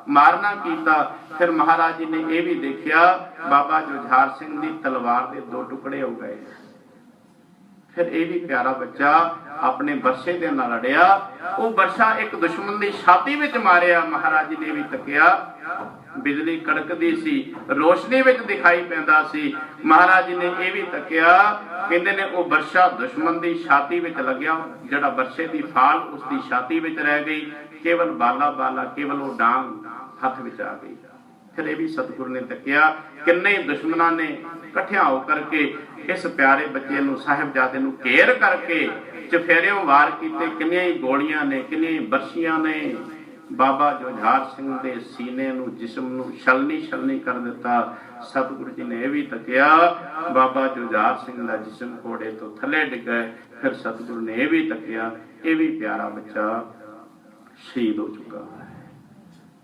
मारना कीता। फिर महाराज जी ने यह भी देखा बाबा जुझार सिंह दी तलवार के दो टुकड़े हो गए। फिर ये भी प्यारा बच्चा अपने बरछे दे नाल लड़िया, वो बरछा एक दुश्मन की छाती विच मारिया। महाराज जी ने भी तकिया, बिजली कड़कदी सी, रोशनी विच दिखाई पैंदा सी। महाराज जी ने यह भी तकिया, कहते ने वो बरछा दुश्मन की छाती विच लग्या, जिहड़ा बरछे की फाल उसकी छाती विच रह गई, केवल बाला बाला केवल वो डांग हथ विच आ गई। फिर भी सतगुरु ने तकिया, किन्ने दुश्मनों ने इकट्ठिया होकर के इस प्यारे बच्चे नूं साहिबजादे नूं घेर करके चफेरियों वार कीते, किन्नियां ही गोलियां ने, किन्नियां ही बरछियां ने। बाबा जुझार सिंह दे सीने नूं जिस्म नूं छलनी छलनी कर दिता। सतगुरु जी ने यह भी तकिया, बाबा जुझार सिंह दा जिस्म घोड़े तो थले डिगे। फिर सतगुरु ने यह भी तकिया, यह भी प्यारा बच्चा शहीद हो चुका है।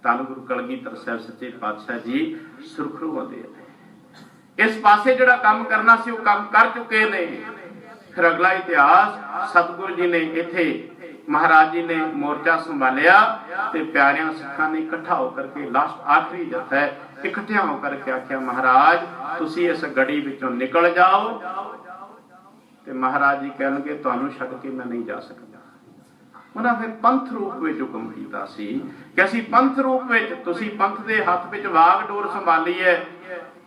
धन गुरु कलगीधर साहिब सच्चे पातशाह जी सुरखरू दे इस पासे जिहड़ा काम करना सी, वो काम कर चुके ने। फिर अगला इतिहास, सतगुरु जी ने इत्थे महाराज जी ने मोर्चा संभालिया ते प्यारियां सिखां ने इकट्ठा होकर के लास्ट आखिरी जत्था है, इकट्ठिया होकर के आख्या, महाराज तुसी इस गड़ी विचों निकल जाओ। ते महाराज जी कहणगे तुहानूं छड्ड के मैं नहीं जा सकदा। उन्हें फिर पंथ रूप में हुक्म किया सी कि असीं पंथ रूप में, तुसीं पंथ दे हथ विच वाग डोर संभाली है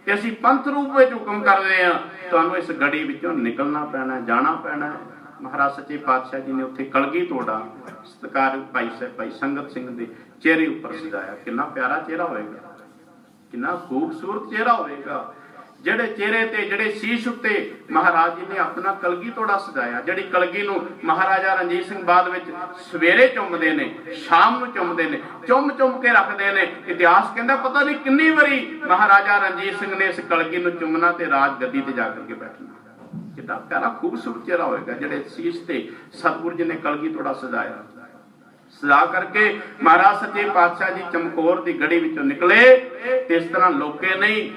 ते असीं पंथ रूप में हुक्म कर रहे हैं, तुहानूं इस गड़ी विचों निकलना पैना, जाना पैना है। महाराज सच्चे पातशाह जी ने उत्थे कलगी तोड़ा सत्कार भाई साहब भाई संगत सिंह दे चेहरे उपर सजाया। कितना प्यारा चेहरा होएगा, कितना खूबसूरत चेहरा होएगा। जेड़े चेहरे ते जेड़े शीश उत्ते महाराज जी ने अपना कलगी तोड़ा सजाया, जिहड़ी कलगी नूं महाराजा रणजीत सिंह बाद विच सवेरे चुमदे ने, शाम नूं चुमदे ने, चुम चुम के रखदे ने। इतिहास कहंदा पता नहीं किन्नी वारी महाराजा रणजीत सिंह ने इस कलगी नूं चुमना ते राज गद्दी ते जाकर के बैठना। कितना प्यारा खूबसूरत चेहरा होएगा, जेड़े शीश ते सतगुरु जी ने कलगी तोड़ा सजाया। सजा करके महाराज सच्चे पातशाह जी चमकौर दी गड़ी विचों निकले ते इस तरह लोके नहीं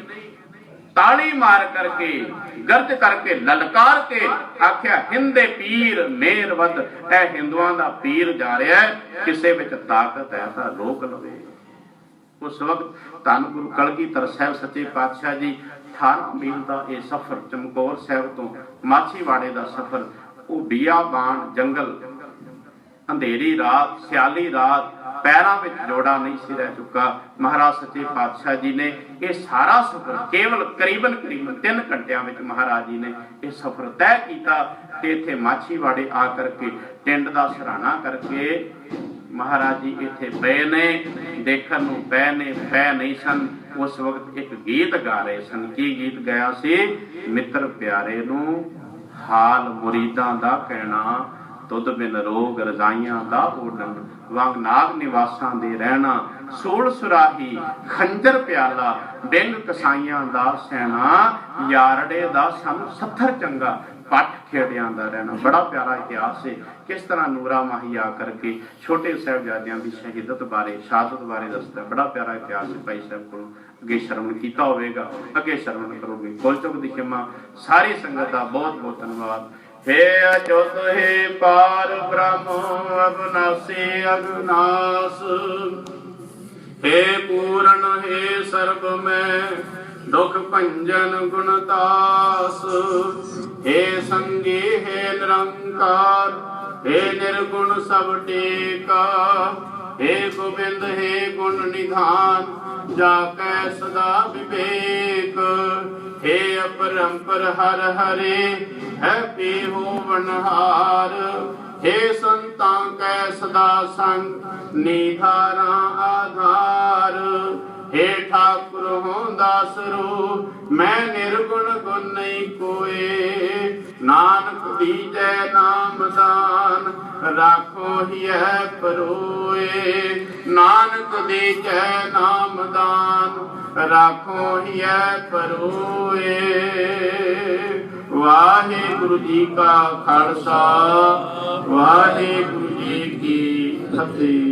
ताली मार करके गर्ज करके ललकार के आख्या, हिंदे पीर मेर वध, ऐ हिंदुआं दा पीर जा रहा है, किसे विच ताकत है तां रोक लवे। उस वक्त धन गुरु कलगीधर साहिब सच्चे पातशाह जी 18 मील का यह सफर चमकौर साहिब तो माछीवाड़े का सफर, वो बियाबान जंगल, अंधेरी रात, सियाली रात, पैरों में जोड़ा नहीं सी रह चुका। महाराज सच्चे पातशाह जी ने यह सारा सफर केवल करीबन 3 घंटिया में महाराज जी ने यह सफर तय किया। इत्थे माछीवाड़े आकर के टिंड का सराहना करके महाराज जी इत्थे पे ने, देखण नूं पे ने, पै नहीं सन। उस वक्त एक गीत गा रहे सन। की गीत गाया सी? मित्र प्यारे नूं हाल मुरीदां दा कहना, तुद बिन रोग रजाइयां दा ओढ़न, वांग नाग निवासां दे रहना, सूल सुराही खंजर प्याला, बिंग कसाइयां दा सहना, यारड़े दा सानू सत्थर चंगा, पट खेड़ियां दा रहना। बड़ा प्यारा इतिहास है, किस तरह नूरा माही आकर के छोटे साहिबजादियां की शहीदत बारे, शहादत बारे दसदा। बड़ा प्यारा इतिहास है। भाई साहब को अगे श्रवण किया होगा, अगे श्रवण करोगे। कोलचुक दी खिमा सारी संगत का बहुत बहुत धन्यवाद। हे अच्युत हे पार ब्रह्म अविनाशी अविनाश, हे पूर्ण हे सर्व में दुख भंजन गुणतास, हे संगी हे निरंकार, हे निर्गुण सब टेका, हे गोविंद हे गुण निधान, जाकै सदा विवेक, हे अपरंपर हर हरे है होवनहार, हे संतां कै सदा संग निधारा आधार, हे ठाकुर हों दास रूप मैं निर्गुण गुण नहीं कोए, नानक दीजै नाम दान राखो हिय परोए, नानक दीजै नाम दान राखो हिय परोए। वाहिगुरु जी का खालसा, वाहिगुरु जी की फतेह।